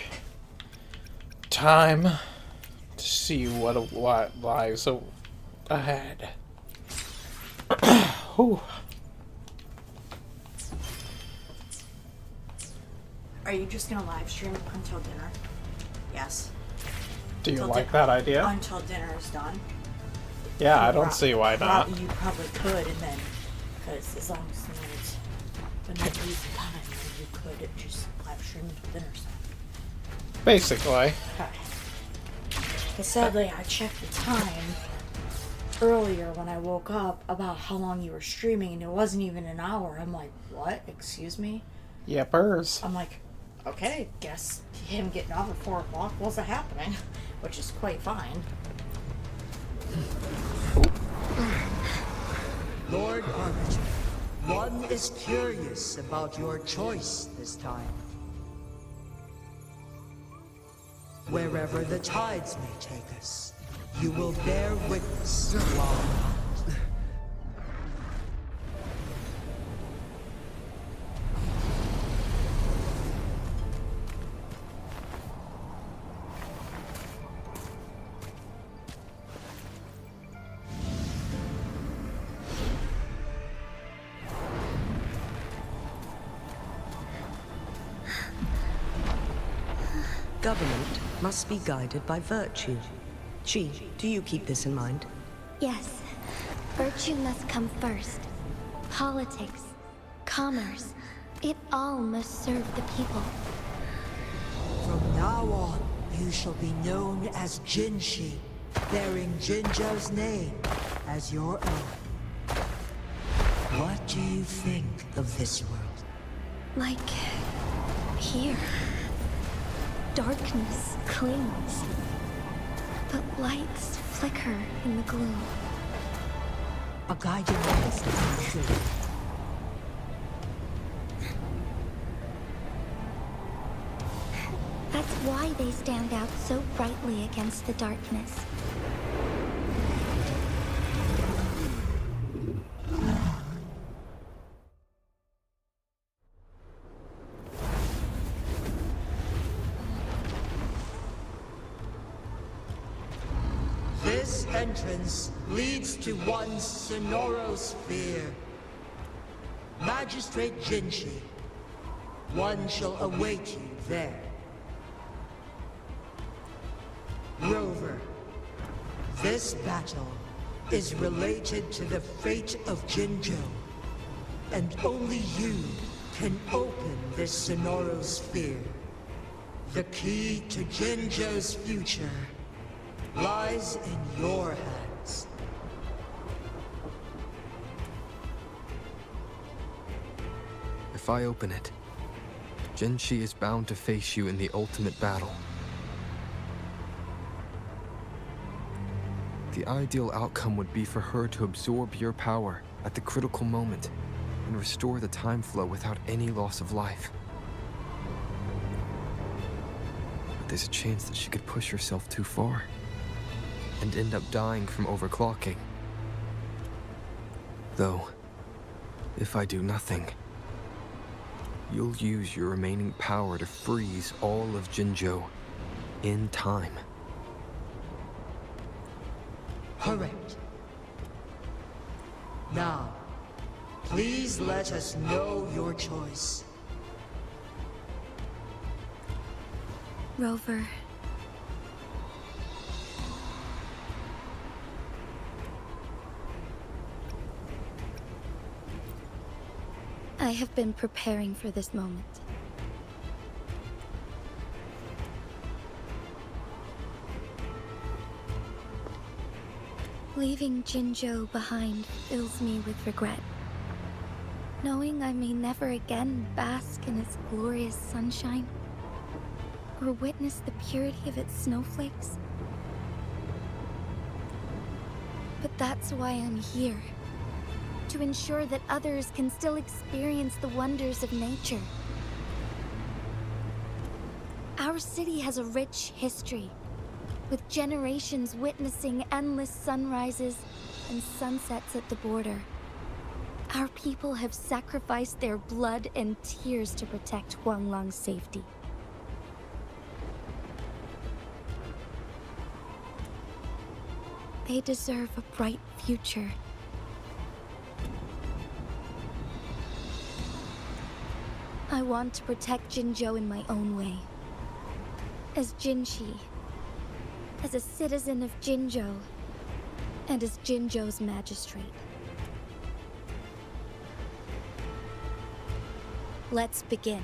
Time to see what lies ahead. Whew. Are you just gonna live stream until dinner? Yes. Do you like that idea? Until dinner is done. Yeah, I don't see why not. You probably could, and then, because as long as there's enough reason behind it, you could just live stream until dinner's done. Basically. Okay. But sadly, I checked the time earlier when I woke up about how long you were streaming, and it wasn't even an hour. I'm like, what? Excuse me? Yepers. I'm like, okay, guess him getting off at 4 o'clock wasn't happening, which is quite fine. Lord Arbiter, one is curious about your choice this time. Wherever the tides may take us, you will bear witness to our mind. Government must be guided by virtue. Chi, do you keep this in mind? Yes. Virtue must come first. Politics, commerce, it all must serve the people. From now on, you shall be known as Jinshi, bearing Jinzhou's name as your own. What do you think of this world? Like here. Darkness clings, but lights flicker in the gloom. A guiding light, I'm sure. That's why they stand out so brightly against the darkness. This entrance leads to one Sonoro sphere. Magistrate Jinshi, one shall await you there. Rover, this battle is related to the fate of Jinzhou, and only you can open this Sonoro sphere. The key to Jinzhou's future lies in your hands. If I open it, Jinshi is bound to face you in the ultimate battle. The ideal outcome would be for her to absorb your power at the critical moment and restore the time flow without any loss of life. But there's a chance that she could push herself too far and end up dying from overclocking. Though, if I do nothing, you'll use your remaining power to freeze all of Jinzhou in time. Correct. Now, please let us know your choice. Rover. I have been preparing for this moment. Leaving Jinzhou behind fills me with regret. Knowing I may never again bask in its glorious sunshine, or witness the purity of its snowflakes. But that's why I'm here. To ensure that others can still experience the wonders of nature. Our city has a rich history, with generations witnessing endless sunrises and sunsets at the border. Our people have sacrificed their blood and tears to protect Huanglang's safety. They deserve a bright future. I want to protect Jinzhou in my own way. As Jinshi, as a citizen of Jinzhou, and as Jinzhou's magistrate. Let's begin.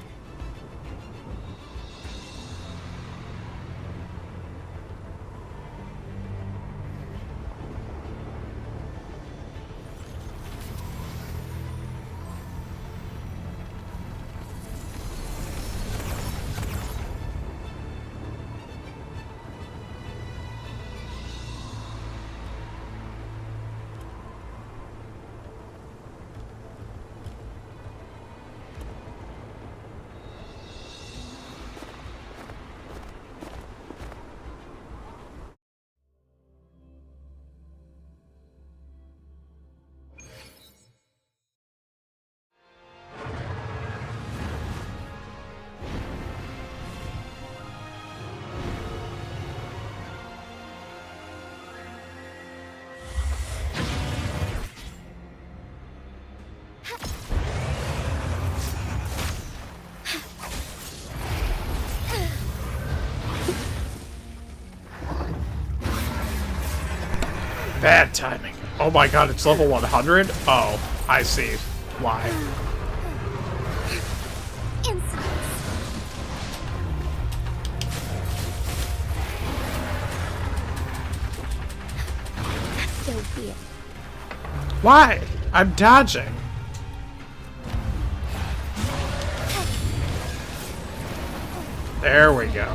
Bad timing. Oh my god, it's level 100? Oh, I see why. So be it. Why? I'm dodging. There we go.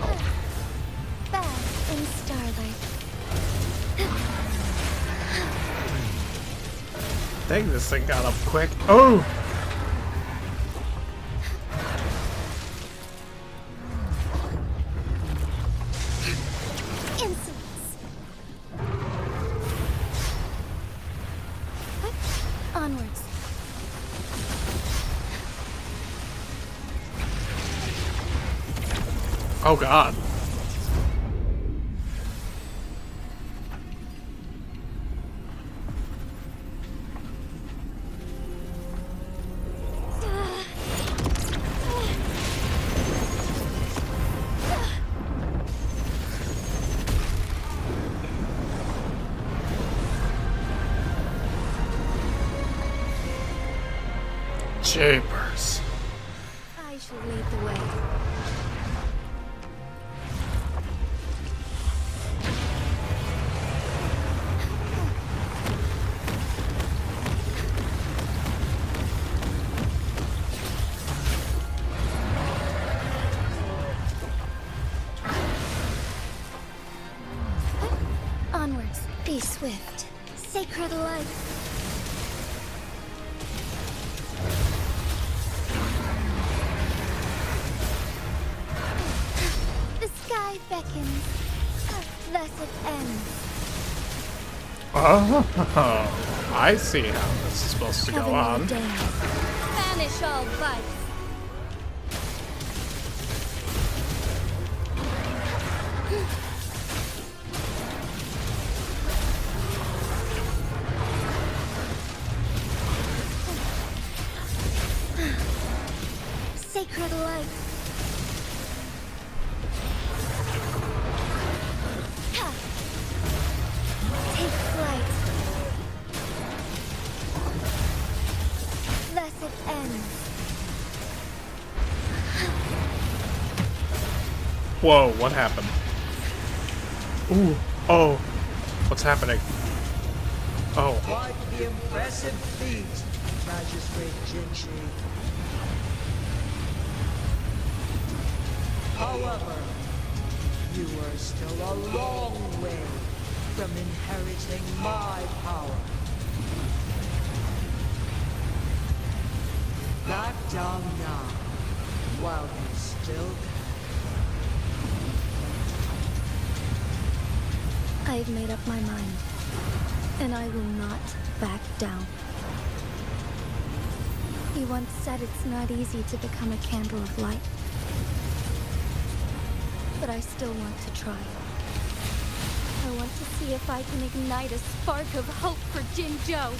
Bath in starlight. Dang, this thing got up quick. Oh! Insolence. Onwards. Oh god. Jeepers. I shall lead the way. Onwards. Be swift. Sacred life. The sky beckons. Thus it ends. Oh, I see how this is supposed to go Heaven on. ordained. Banish all vice. Sacred life. Ha! Take flight. Thus it ends. Whoa, what happened? Ooh, oh, what's happening? Oh. Quite the impressive feat, Magistrate Jinshi. However, you are still a long way from inheriting my power. Back down now, while you still can. I've made up my mind, and I will not back down. He once said it's not easy to become a candle of light. But I still want to try. I want to see if I can ignite a spark of hope for Jinzhou.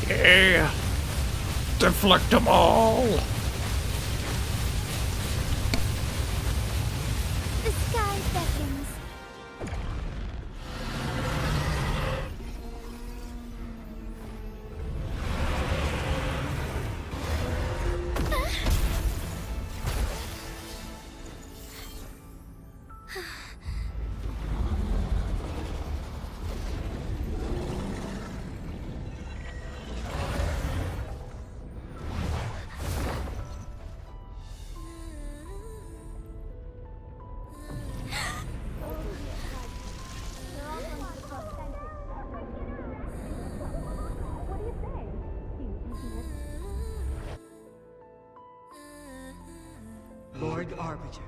Yeah! Deflect them all! The sky beckons. Lord Arbiter.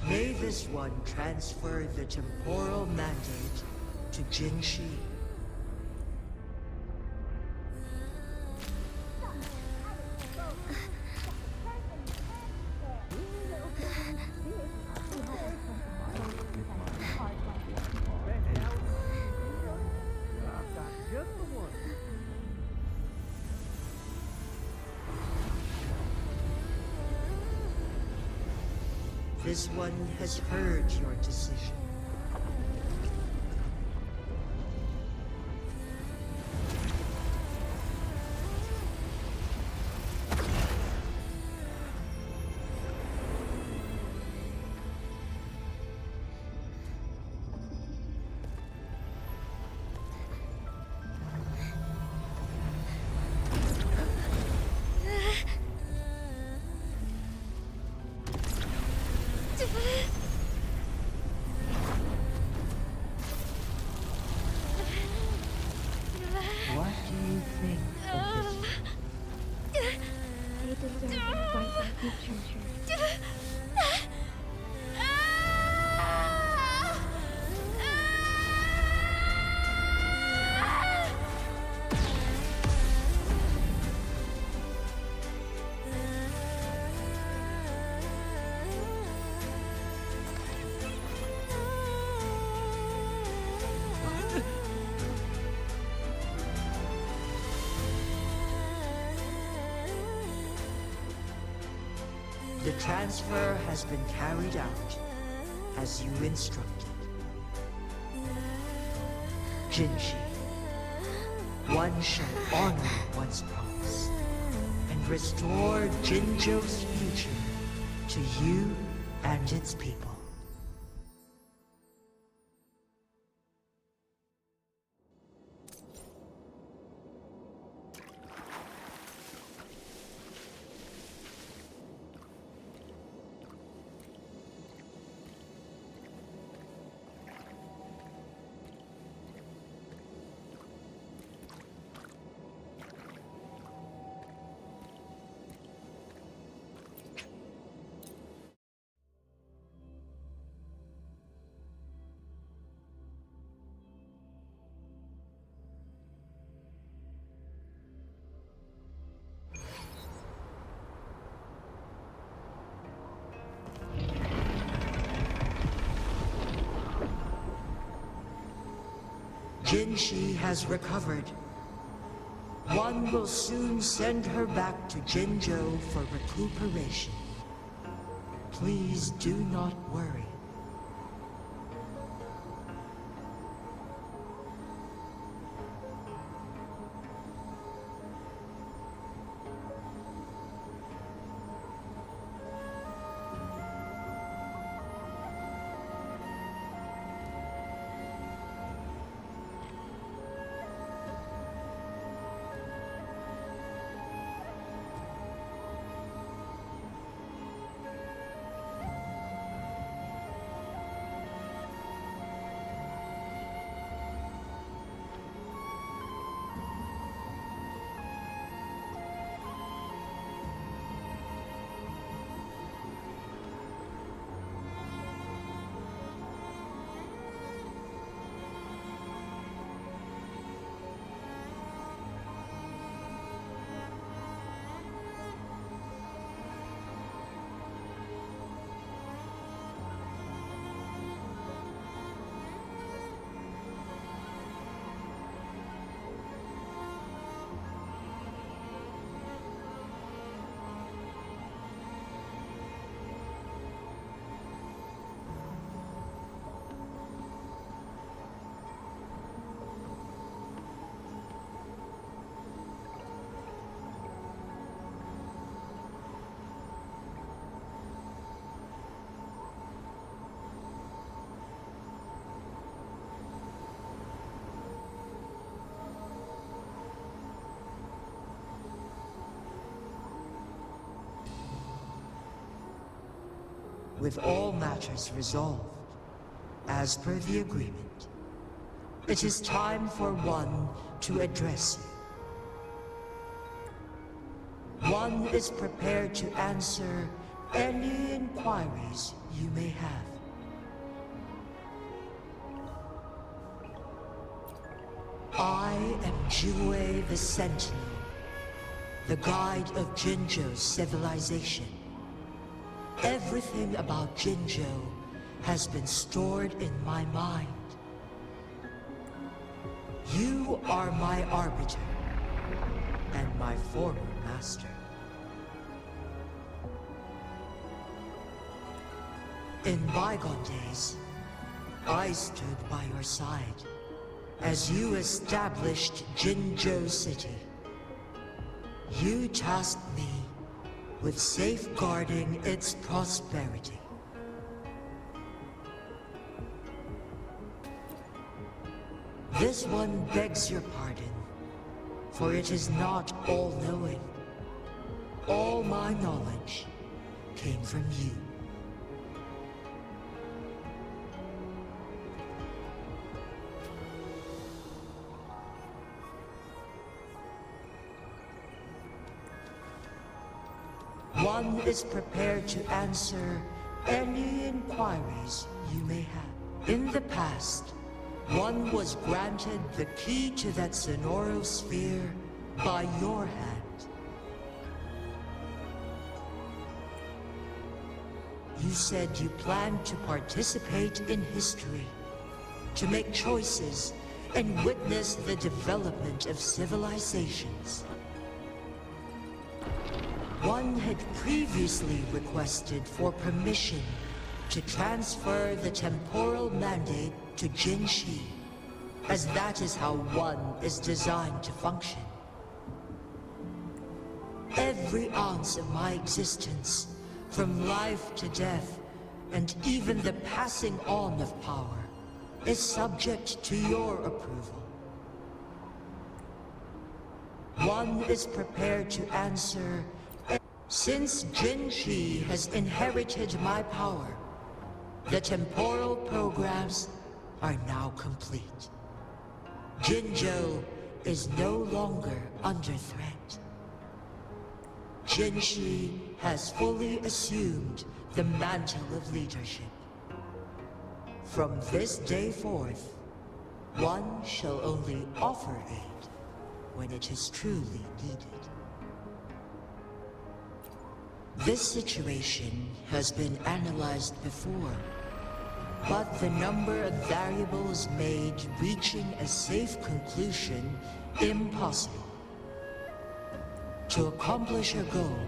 May this one transfer the temporal mandate to Jinshi. This one has heard your decision. What do you think of this? They deserve a bright light future. The transfer has been carried out as you instructed. Jinshi, one shall honor one's promise and restore Jinzhou's future to you and its people. Jinshi has recovered. One will soon send her back to Jinzhou for recuperation. Please do not worry. with all matters resolved, as per the agreement, it is time for one to address you. One is prepared to answer any inquiries you may have. I am Jue the Sentinel, the guide of Jinzhou's civilization. Everything about Jinzhou has been stored in my mind. You are my arbiter, and my former master. In bygone days, I stood by your side as you established Jinzhou City. You tasked me with safeguarding its prosperity. This one begs your pardon, for it is not all-knowing. All my knowledge came from you. One is prepared to answer any inquiries you may have. In the past, one was granted the key to that Sonoro sphere by your hand. You said you planned to participate in history, to make choices and witness the development of civilizations. One had previously requested for permission to transfer the temporal mandate to Jinshi, as that is how one is designed to function. Every ounce of my existence, from life to death, and even the passing on of power, is subject to your approval. One is prepared to answer. Since Jinshi has inherited my power, the temporal programs are now complete. Jinzhou is no longer under threat. Jinshi has fully assumed the mantle of leadership. From this day forth, one shall only offer aid when it is truly needed. This situation has been analyzed before, but the number of variables made reaching a safe conclusion impossible. To accomplish her goal,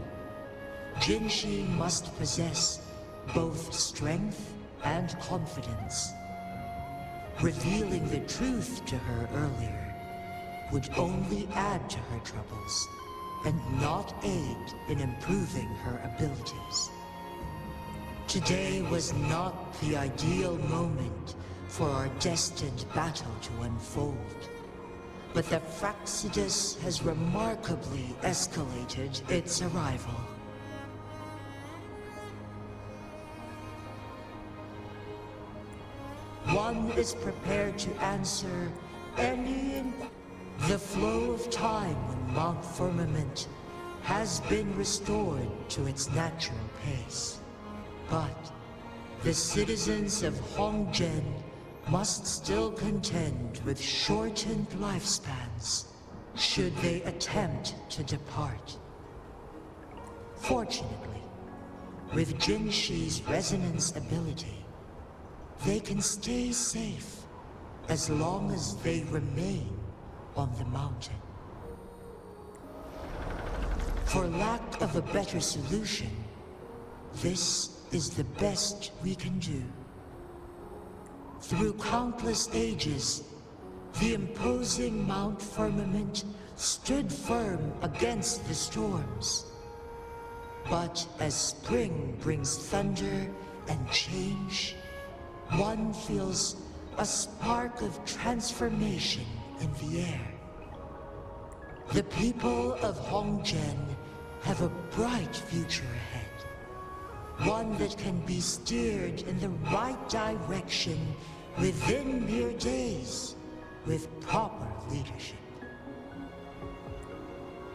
Jinshi must possess both strength and confidence. Revealing the truth to her earlier would only add to her troubles, and not aid in improving her abilities. Today was not the ideal moment for our destined battle to unfold, but the Fraxidus has remarkably escalated its arrival. One is prepared to answer any The flow of time on Mount Firmament has been restored to its natural pace. But the citizens of Hongzhen must still contend with shortened lifespans should they attempt to depart. Fortunately, with Jinshi's resonance ability, they can stay safe as long as they remain on the mountain. For lack of a better solution, this is the best we can do. Through countless ages, the imposing Mount Firmament stood firm against the storms. But as spring brings thunder and change, one feels a spark of transformation in the air. The people of Hongzhen have a bright future ahead. One that can be steered in the right direction within mere days with proper leadership.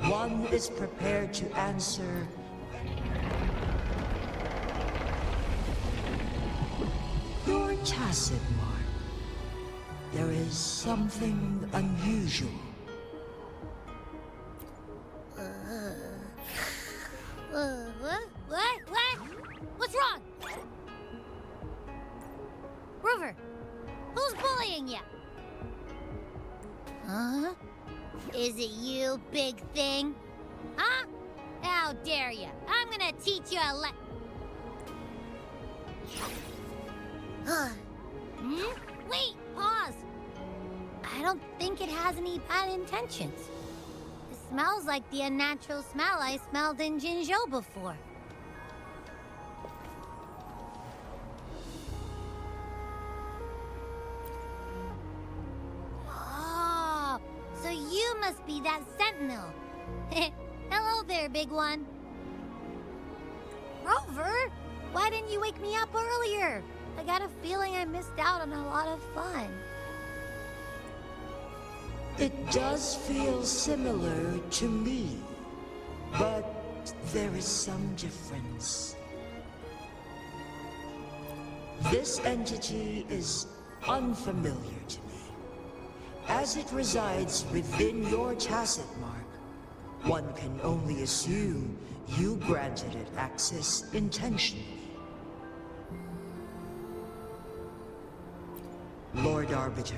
One is prepared to answer your tacit mark. There is something unusual. What? What's wrong? Rover, who's bullying you? Huh? Is it you, big thing? Huh? How dare you? I'm gonna teach you a Wait, pause. I don't think it has any bad intentions. It smells like the unnatural smell I smelled in Jinzhou before. Oh, so you must be that sentinel. Hello there, big one. Rover, why didn't you wake me up earlier? I got a feeling I missed out on a lot of fun. It does feel similar to me, but there is some difference. This entity is unfamiliar to me. As it resides within your tacit mark, one can only assume you granted it access intentionally. Lord Arbiter,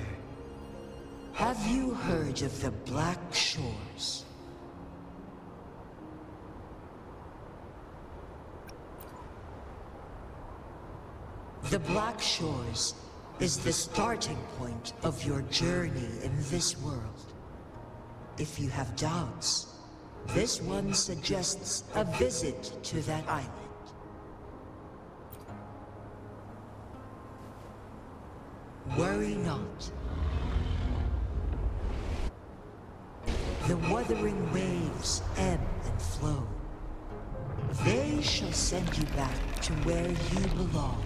have you heard of the Black Shores? The Black Shores is the starting point of your journey in this world. If you have doubts, this one suggests a visit to that island. Worry not. The wuthering waves ebb and flow. They shall send you back to where you belong.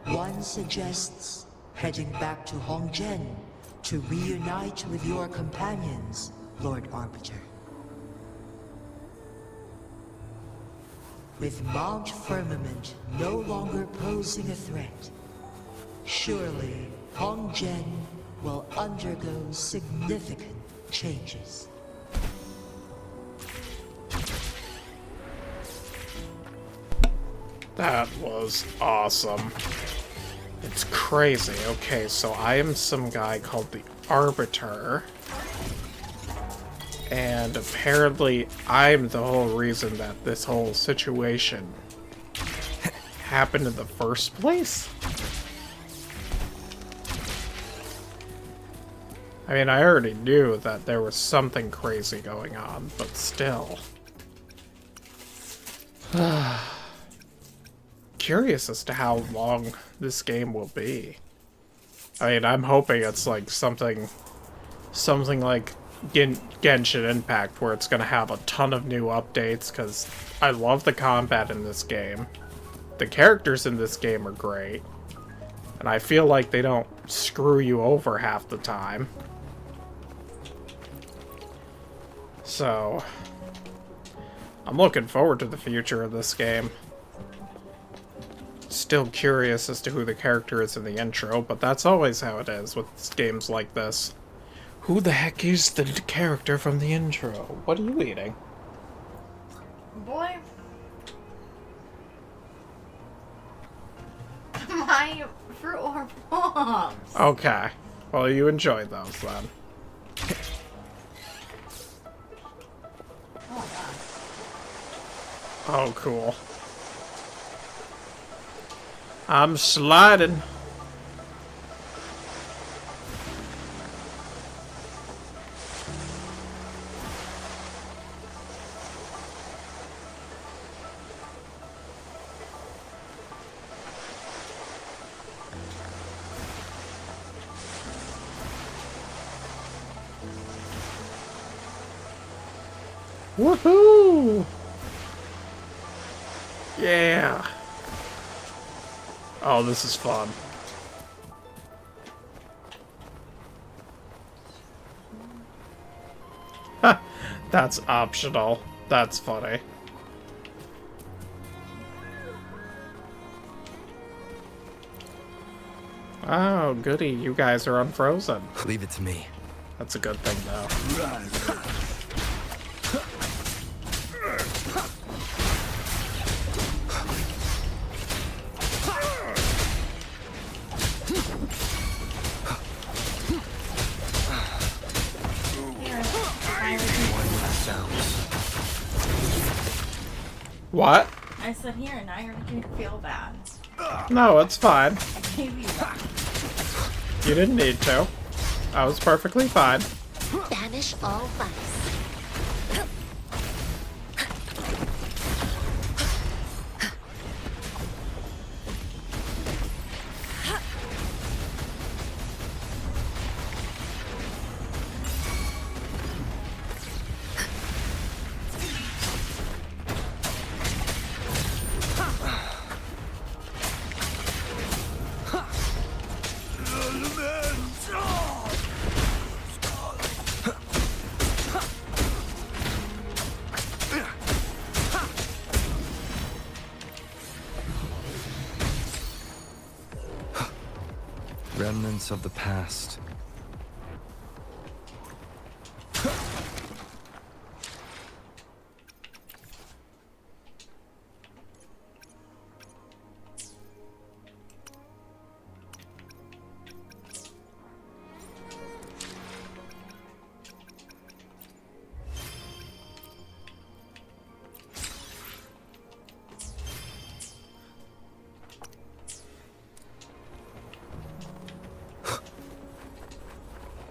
One suggests heading back to Hongzhen to reunite with your companions, Lord Arbiter. With Mount Firmament no longer posing a threat, surely Hongzhen will undergo significant changes. That was awesome. It's crazy. Okay, so I am some guy called the Arbiter. And apparently I'm the whole reason that this whole situation happened in the first place. I mean, I already knew that there was something crazy going on, but still. Curious as to how long this game will be. I mean, I'm hoping it's like something like Genshin Impact, where it's gonna have a ton of new updates, because I love the combat in this game. The characters in this game are great, and I feel like they don't screw you over half the time. So, I'm looking forward to the future of this game. Still curious as to who the character is in the intro, but that's always how it is with games like this. Who the heck is the character from the intro? What are you eating? Boy. My fruit or bombs. Okay. Well, you enjoy those then. Oh, cool. I'm sliding. Woohoo! Yeah! Oh, this is fun. That's optional. That's funny. Oh, goody. You guys are unfrozen. Leave it to me. That's a good thing, though. What? I said here, and now you're making me feel bad. No, it's fine. I gave you that. You didn't need to. I was perfectly fine. Banish all vice. Remnants of the past.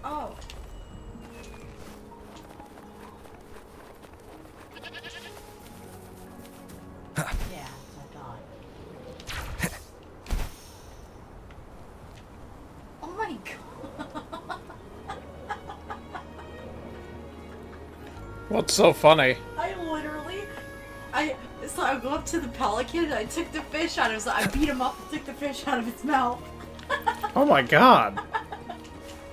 Oh. Yeah, I thought. Oh my god. What's so funny? So I go up to the pelican and I took the fish out of his, I beat him up and took the fish out of its mouth. Oh my god.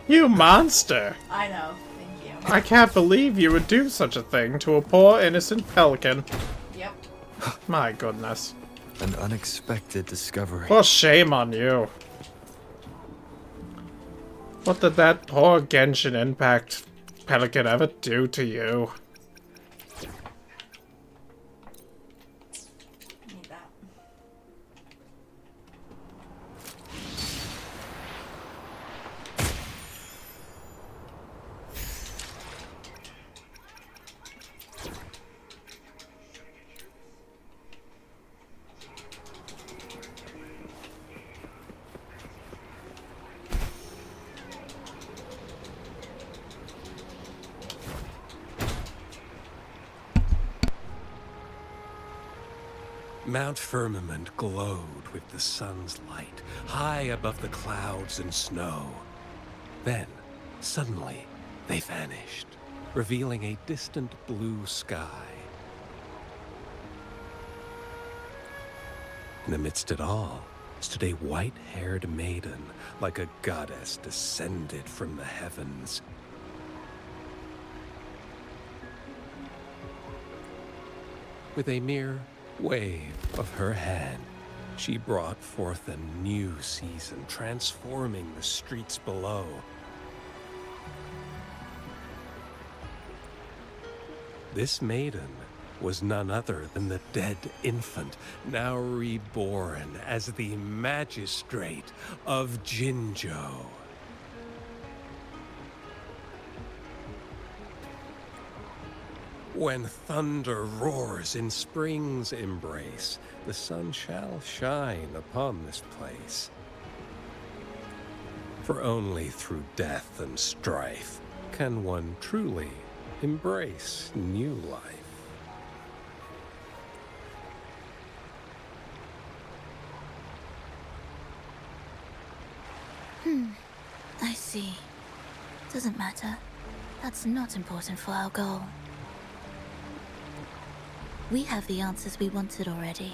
You monster. I know, thank you. I can't believe you would do such a thing to a poor innocent pelican. Yep. My goodness. An unexpected discovery. Well, shame on you. What did that poor Genshin Impact pelican ever do to you? Need that. Mount Firmament glowed with the sun's light, high above the clouds and snow. Then, suddenly, they vanished, revealing a distant blue sky. And amidst it all stood a white-haired maiden, like a goddess descended from the heavens. With a mere wave of her hand, she brought forth a new season, transforming the streets below. This maiden was none other than the dead infant, now reborn as the magistrate of Jinzhou. When thunder roars in spring's embrace, the sun shall shine upon this place. For only through death and strife can one truly embrace new life. I see. Doesn't matter. That's not important for our goal. We have the answers we wanted already.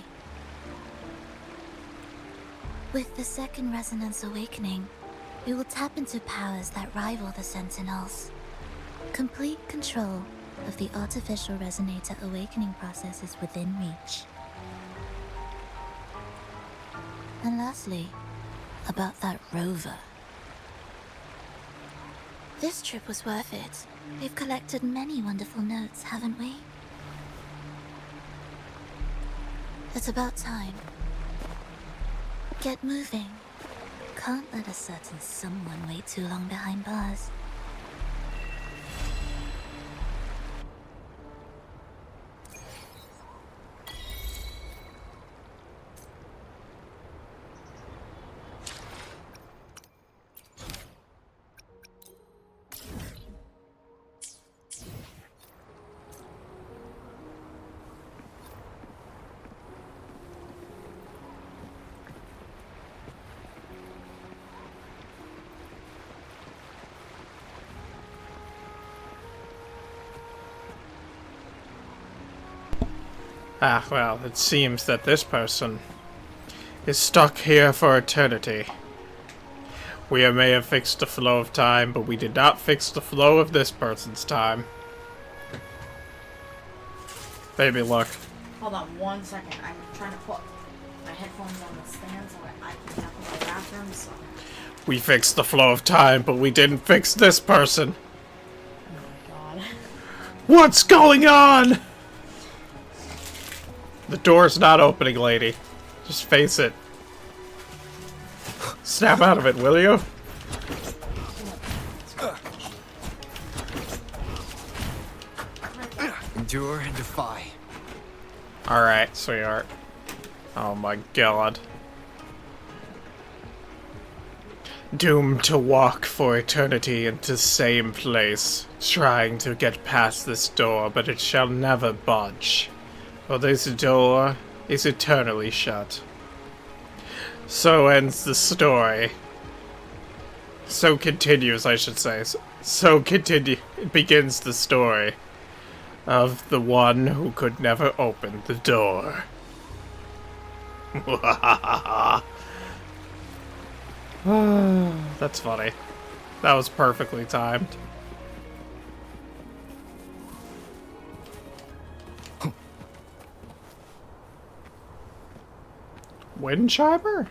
With the second resonance awakening, we will tap into powers that rival the Sentinels. Complete control of the artificial resonator awakening process is within reach. And lastly, about that rover. This trip was worth it. We've collected many wonderful notes, haven't we? It's about time. Get moving. Can't let a certain someone wait too long behind bars. Ah, well, it seems that this person is stuck here for eternity. We may have fixed the flow of time, but we did not fix the flow of this person's time. Baby, look. Hold on 1 second. I'm trying to put my headphones on the stand so I can tap in my bathroom. So. We fixed the flow of time, but we didn't fix this person. Oh my god. What's going on? The door's not opening, lady. Just face it. Snap out of it, will you? Endure and defy. Alright, sweetheart. Oh my god. Doomed to walk for eternity into the same place, trying to get past this door, but it shall never budge. For this door is eternally shut. So ends the story. So continues, I should say. Begins the story of the one who could never open the door. That's funny. That was perfectly timed. Wind chimer?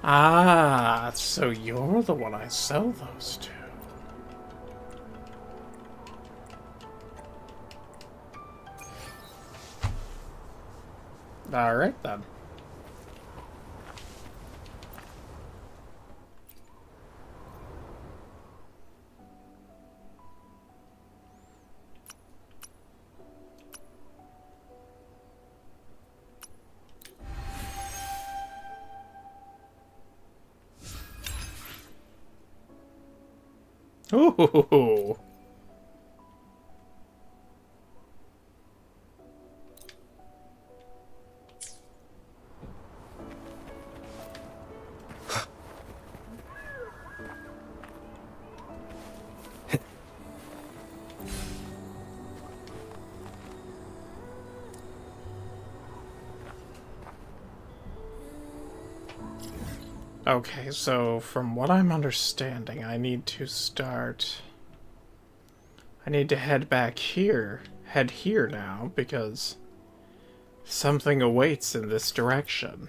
Ah, so you're the one I sell those to. Alright then. Ooh. Okay, so from what I'm understanding, I need to head back here. Head here now, because something awaits in this direction.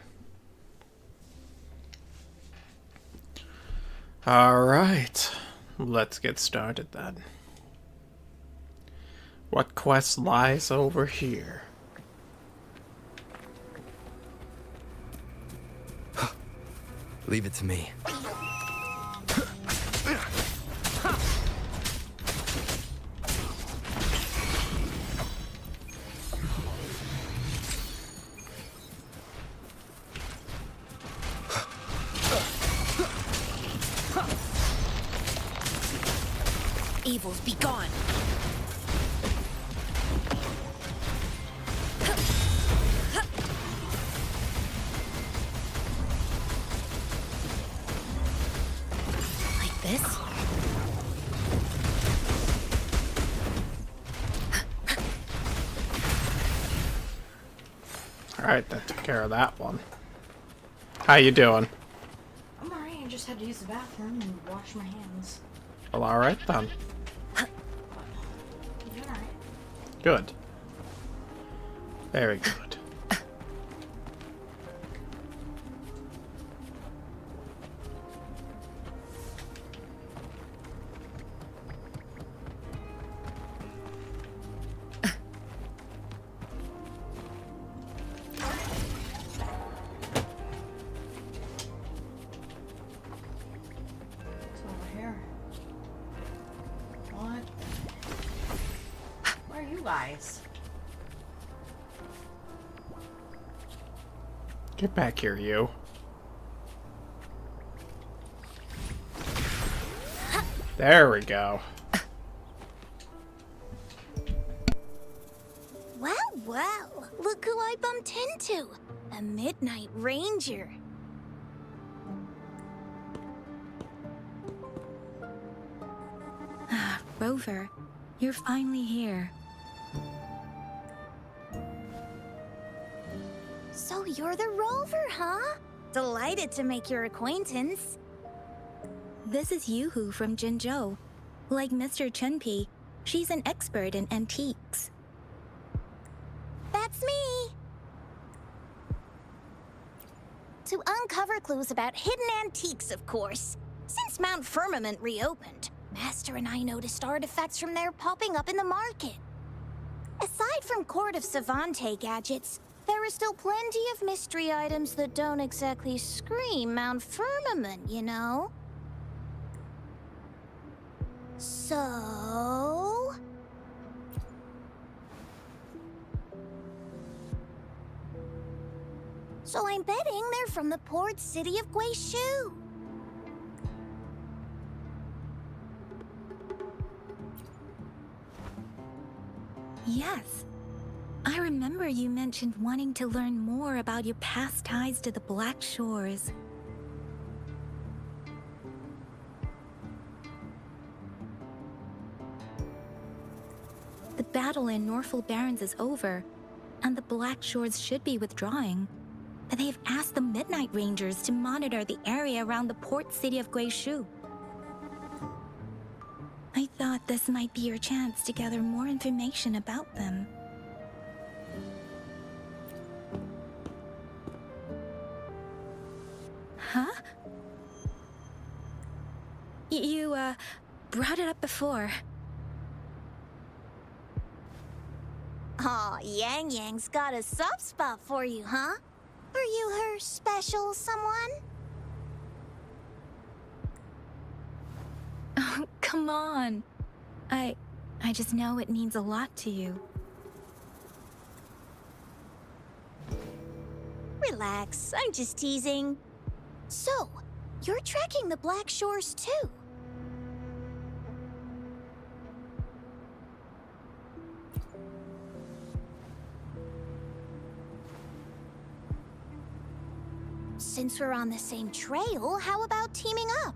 Alright, let's get started then. What quest lies over here? Leave it to me. Evils be gone. I Alright, that took care of that one. How you doing? I'm alright, I just had to use the bathroom and wash my hands. Well, alright then. You alright? Good. Very good. It's over here. What? Where are you guys? Get back here, you. There we go. Well, well, look who I bumped into. A Midnight Ranger. Rover, you're finally here. So you're the Rover, huh? Delighted to make your acquaintance. This is Yoo-hoo from Jinzhou. Like Mr. Chunpei, she's an expert in antiques. That's me! To uncover clues about hidden antiques, of course. Since Mount Firmament reopened, Master and I noticed artifacts from there popping up in the market. Aside from Court of Savante gadgets, there are still plenty of mystery items that don't exactly scream Mount Firmament, you know? So... So I'm betting they're from the port city of Guishu. Yes. I remember you mentioned wanting to learn more about your past ties to the Black Shores. The battle in Norfolk Barrens is over, and the Black Shores should be withdrawing. But they've asked the Midnight Rangers to monitor the area around the port city of Guishu. I thought this might be your chance to gather more information about them. Huh? You, brought it up before. Aw, Yang Yang's got a soft spot for you, huh? Are you her special someone? Oh, come on. I just know it means a lot to you. Relax, I'm just teasing. So, you're tracking the Black Shores too? Since we're on the same trail, how about teaming up?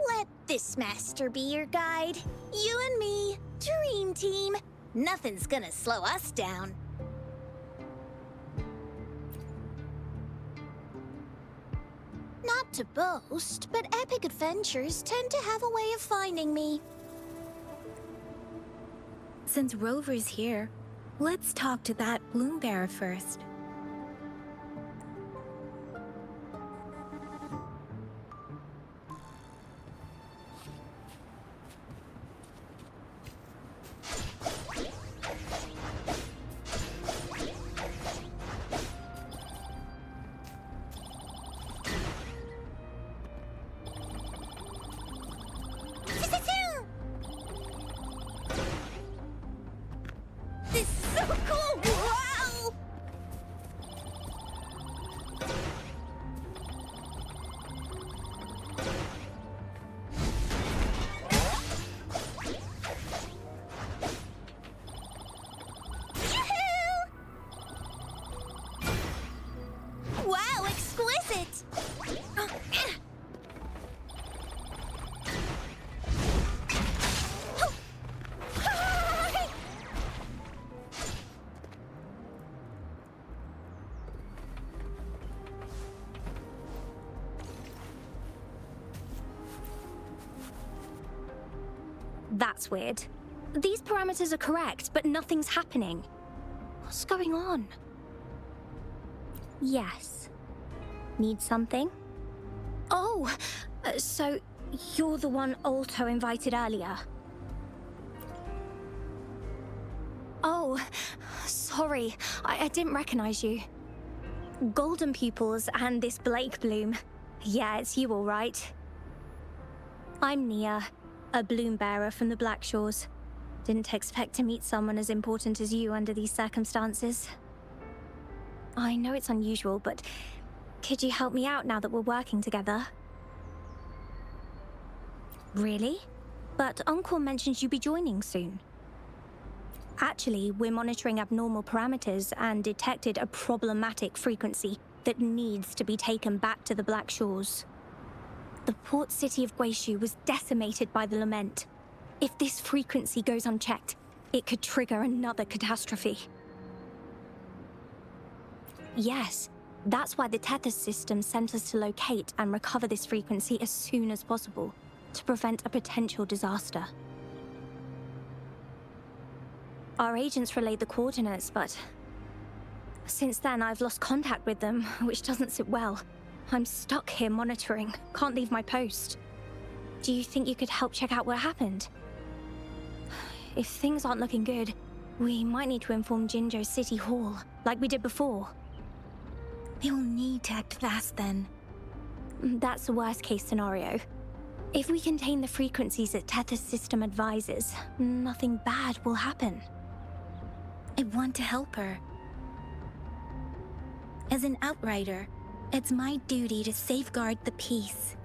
Let this master be your guide. You and me, dream team. Nothing's gonna slow us down. Not to boast, but epic adventures tend to have a way of finding me. Since Rover's here, let's talk to that Bloombearer first. This is so cool! Wow! That's weird. These parameters are correct, but nothing's happening. What's going on? Yes. Need something? Oh, so you're the one Alto invited earlier. Oh, sorry. I didn't recognize you. Golden pupils and this Blake bloom. Yeah, it's you all right. I'm Nia, a bloom bearer from the Black Shores. Didn't expect to meet someone as important as you under these circumstances. I know it's unusual, but could you help me out now that we're working together? Really? But Uncle mentions you'll be joining soon. Actually, we're monitoring abnormal parameters and detected a problematic frequency that needs to be taken back to the Black Shores. The port city of Guishu was decimated by the lament. If this frequency goes unchecked, it could trigger another catastrophe. Yes, that's why the Tethys system sent us to locate and recover this frequency as soon as possible, to prevent a potential disaster. Our agents relayed the coordinates, but since then I've lost contact with them, which doesn't sit well. I'm stuck here monitoring, can't leave my post. Do you think you could help check out what happened? If things aren't looking good, we might need to inform Jinzhou City Hall, like we did before. We'll need to act fast then. That's the worst case scenario. If we contain the frequencies that Tethys system advises, nothing bad will happen. I want to help her. As an outrider, it's my duty to safeguard the peace.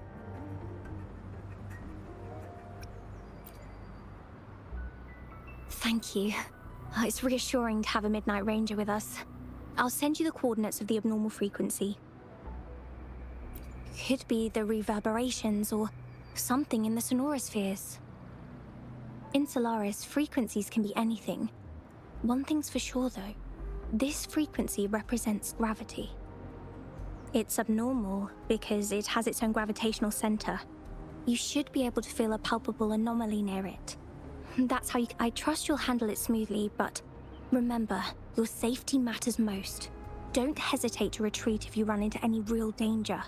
Thank you. It's reassuring to have a Midnight Ranger with us. I'll send you the coordinates of the abnormal frequency. Could be the reverberations or something in the sonorospheres. In Solaris, frequencies can be anything. One thing's for sure though, this frequency represents gravity. It's abnormal because it has its own gravitational center. You should be able to feel a palpable anomaly near it. That's how I trust you'll handle it smoothly, but remember, your safety matters most. Don't hesitate to retreat if you run into any real danger.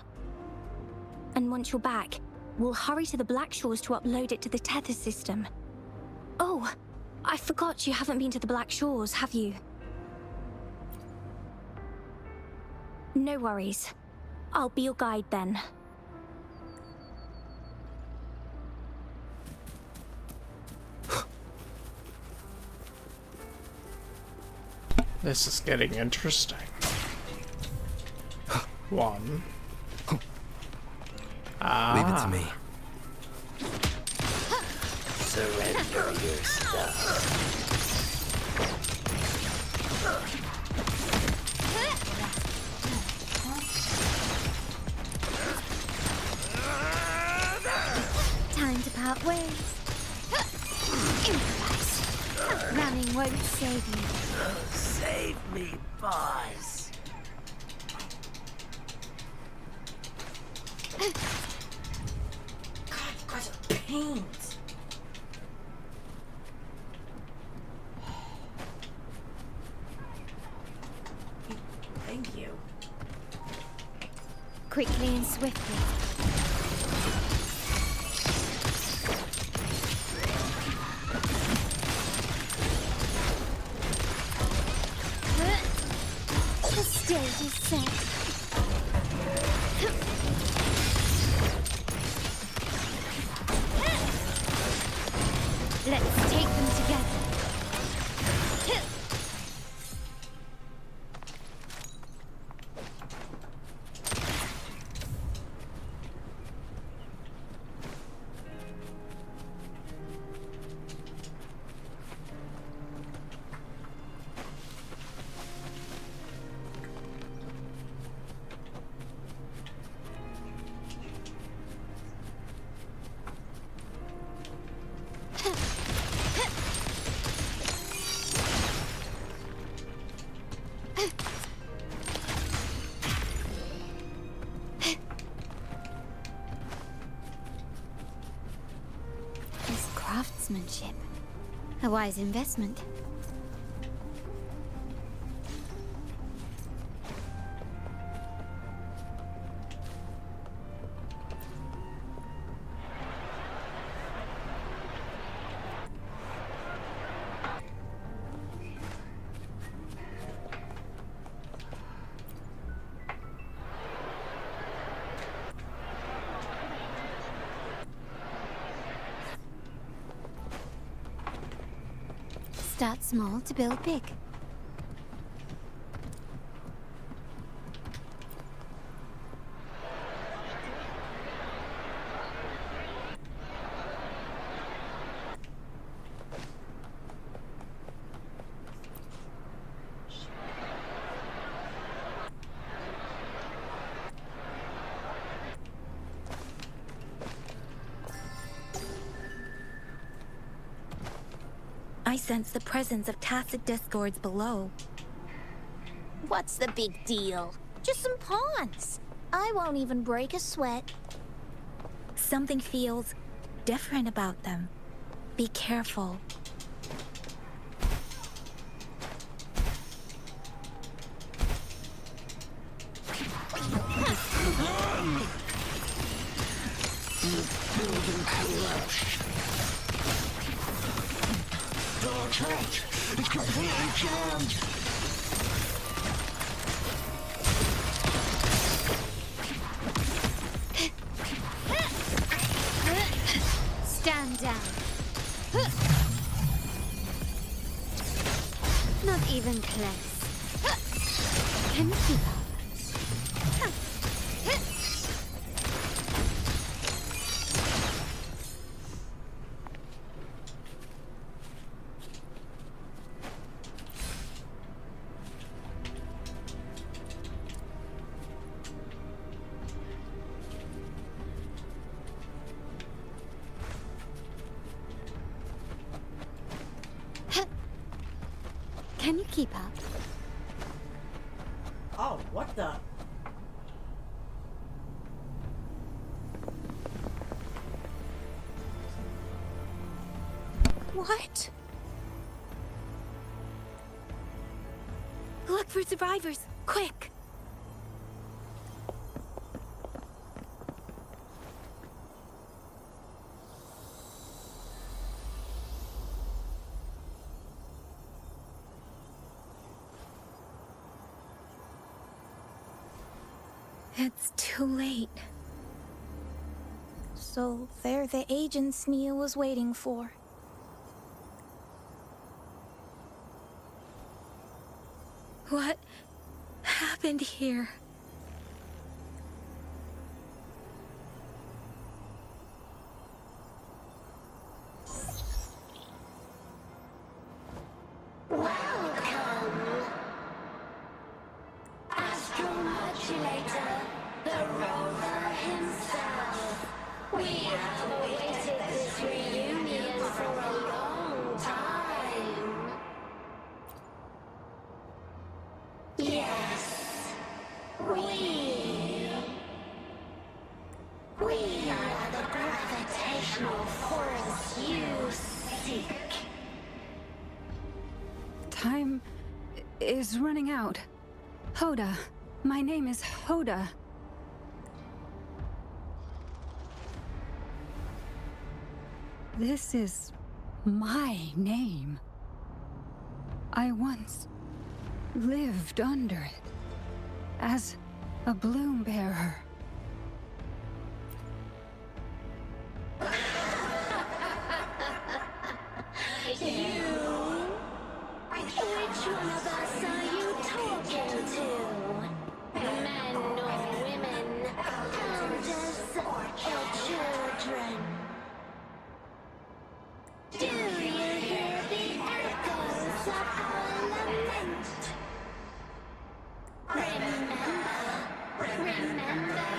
And once you're back, we'll hurry to the Black Shores to upload it to the Tethys system. Oh, I forgot you haven't been to the Black Shores, have you? No worries. I'll be your guide then. This is getting interesting. One. Leave it to me. Surrender your stuff. Time to part ways. Improvise. Running won't save you. Save me, boss. God, you guys are pains. Thank you. Quickly and swiftly. The stage is set. Let's take them together. craftsmanship. A wise investment. Start small to build big. I sense the presence of tacit discords below. What's the big deal? Just some pawns. I won't even break a sweat. Something feels different about them. Be careful. Building collapse. Our church is completely jammed. Stand down. Not even close. Can you keep up? Can you keep up? Oh, what the? What? Look for survivors, quick! It's too late. So they're the agents Neil was waiting for. What happened here? Welcome, Astromodulator, the rover himself. We have awaited this reunion for a long time. Yes, we are the gravitational force you seek. Time is running out. Hoda. My name is Hoda. This is my name. I once lived under it as a bloom bearer. Which one of us are you talking to? Men or women? Elders or children? Do you hear the echoes of our lament? Remember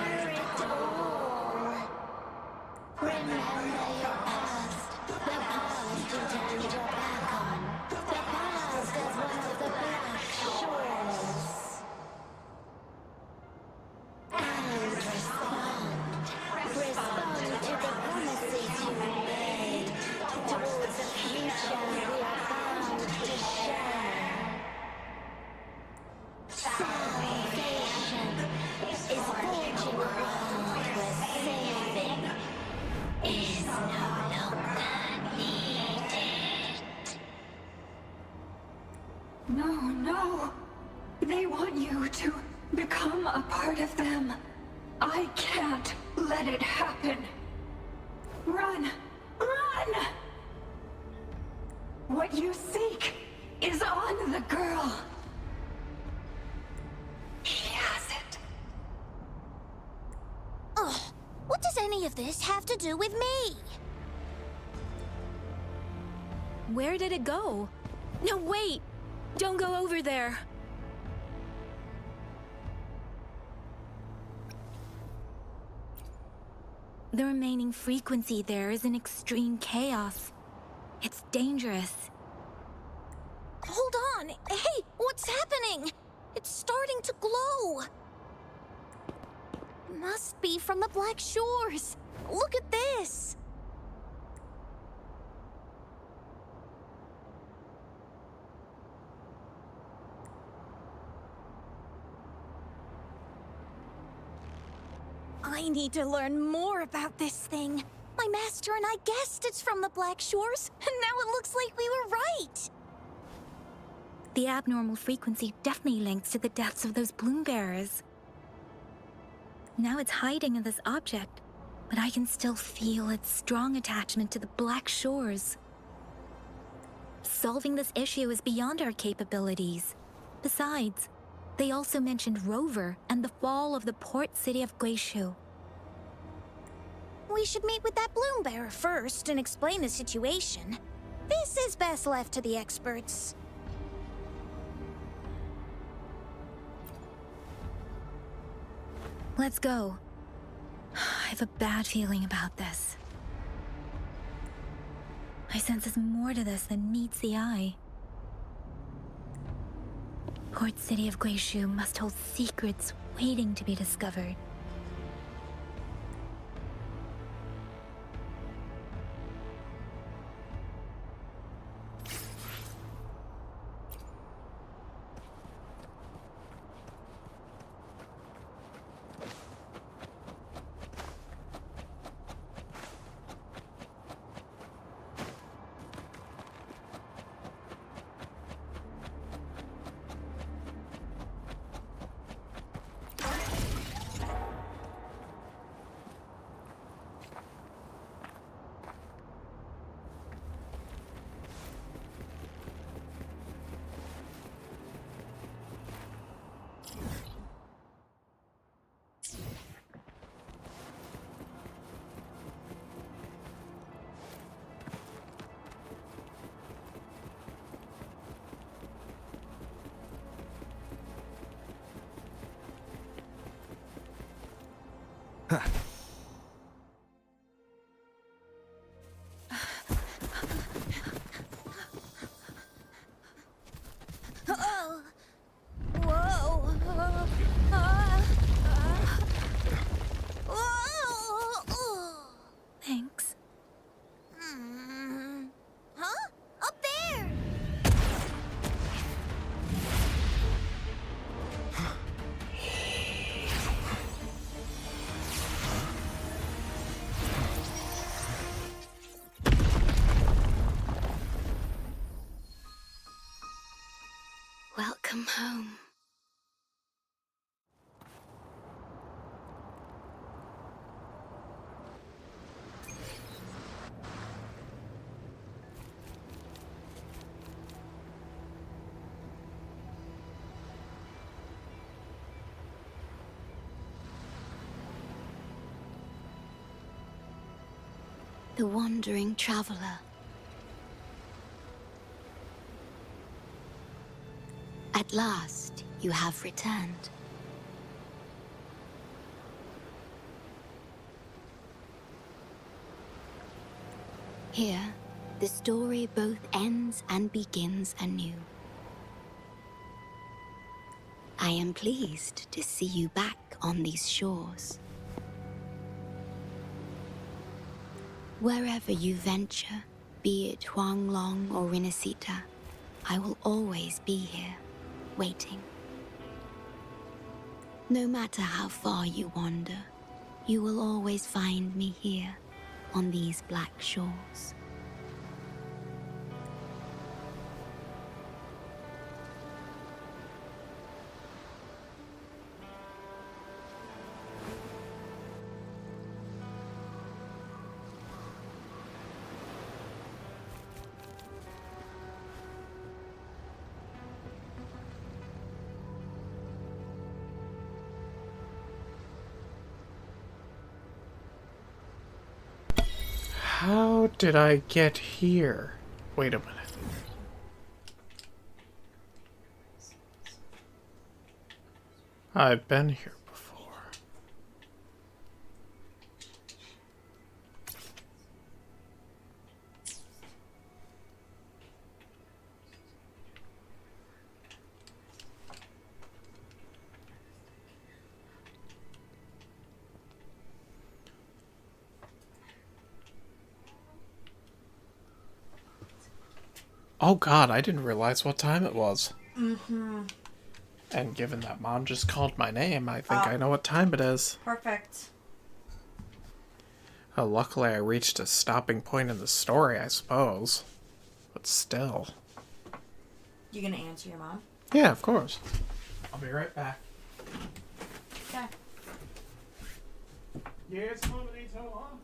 No. They want you to become a part of them. I can't let it happen. Run! Run! What you seek is on the girl. She has it. Ugh, what does any of this have to do with me? Where did it go? No, wait! Don't go over there! The remaining frequency there is in extreme chaos. It's dangerous. Hold on! Hey, what's happening? It's starting to glow! Must be from the Black Shores! Look at this! I need to learn more about this thing. My master and I guessed it's from the Black Shores, and now it looks like we were right! The abnormal frequency definitely links to the deaths of those bloom bearers. Now it's hiding in this object, but I can still feel its strong attachment to the Black Shores. Solving this issue is beyond our capabilities. Besides, they also mentioned Rover and the fall of the port city of Guishu. We should meet with that bloom bearer first and explain the situation. This is best left to the experts. Let's go. I have a bad feeling about this. I sense there's more to this than meets the eye. Port City of Guishu must hold secrets waiting to be discovered. Oh. Whoa. Whoa. Thanks. Huh? Up there! Welcome home. The wandering traveler. At last, you have returned. Here, the story both ends and begins anew. I am pleased to see you back on these shores. Wherever you venture, be it Huanglong or Rinasita, I will always be here, waiting. No matter how far you wander, you will always find me here, on these black shores. How did I get here? Wait a minute. I've been here before. Oh god, I didn't realize what time it was. Mm-hmm. And given that Mom just called my name, I think I know what time it is. Perfect. Oh, luckily I reached a stopping point in the story, I suppose. But still. You gonna answer your mom? Yeah, of course. I'll be right back. Okay. Yes, Mom, it ain't so long.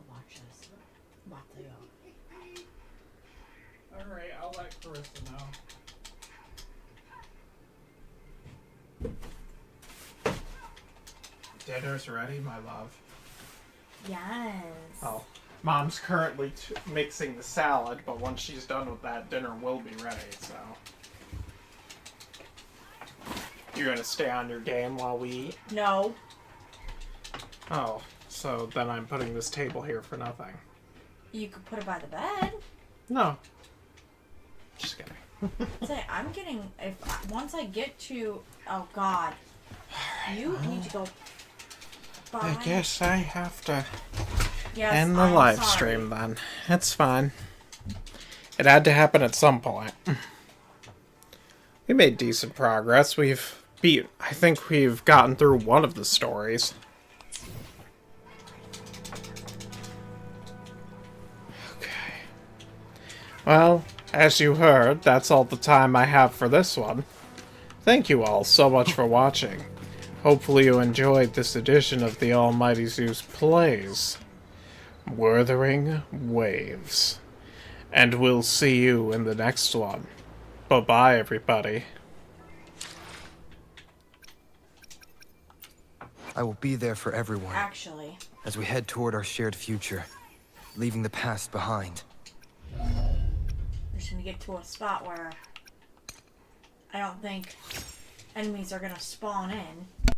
Watch this. Mateo. Alright, I'll let Carissa know. Dinner's ready, my love. Yes. Oh. Mom's currently mixing the salad, but once she's done with that, dinner will be ready, so. You're gonna stay on your game while we eat? No. Oh, so then I'm putting this table here for nothing. You could put it by the bed. No. Just kidding. Say, I'm getting, once I get to, oh god. You need to go by. I guess I have to Yes, end the I'm live sorry. stream then. It's fine. It had to happen at some point. We made decent progress. I think we've gotten through one of the stories. Okay. Well, as you heard, that's all the time I have for this one. Thank you all so much for watching. Hopefully you enjoyed this edition of the Almighty Zeus Plays Wuthering Waves. And we'll see you in the next one. Bye-bye, everybody. I will be there for everyone. Actually. As we head toward our shared future, leaving the past behind. We're just gonna get to a spot where I don't think enemies are gonna spawn in.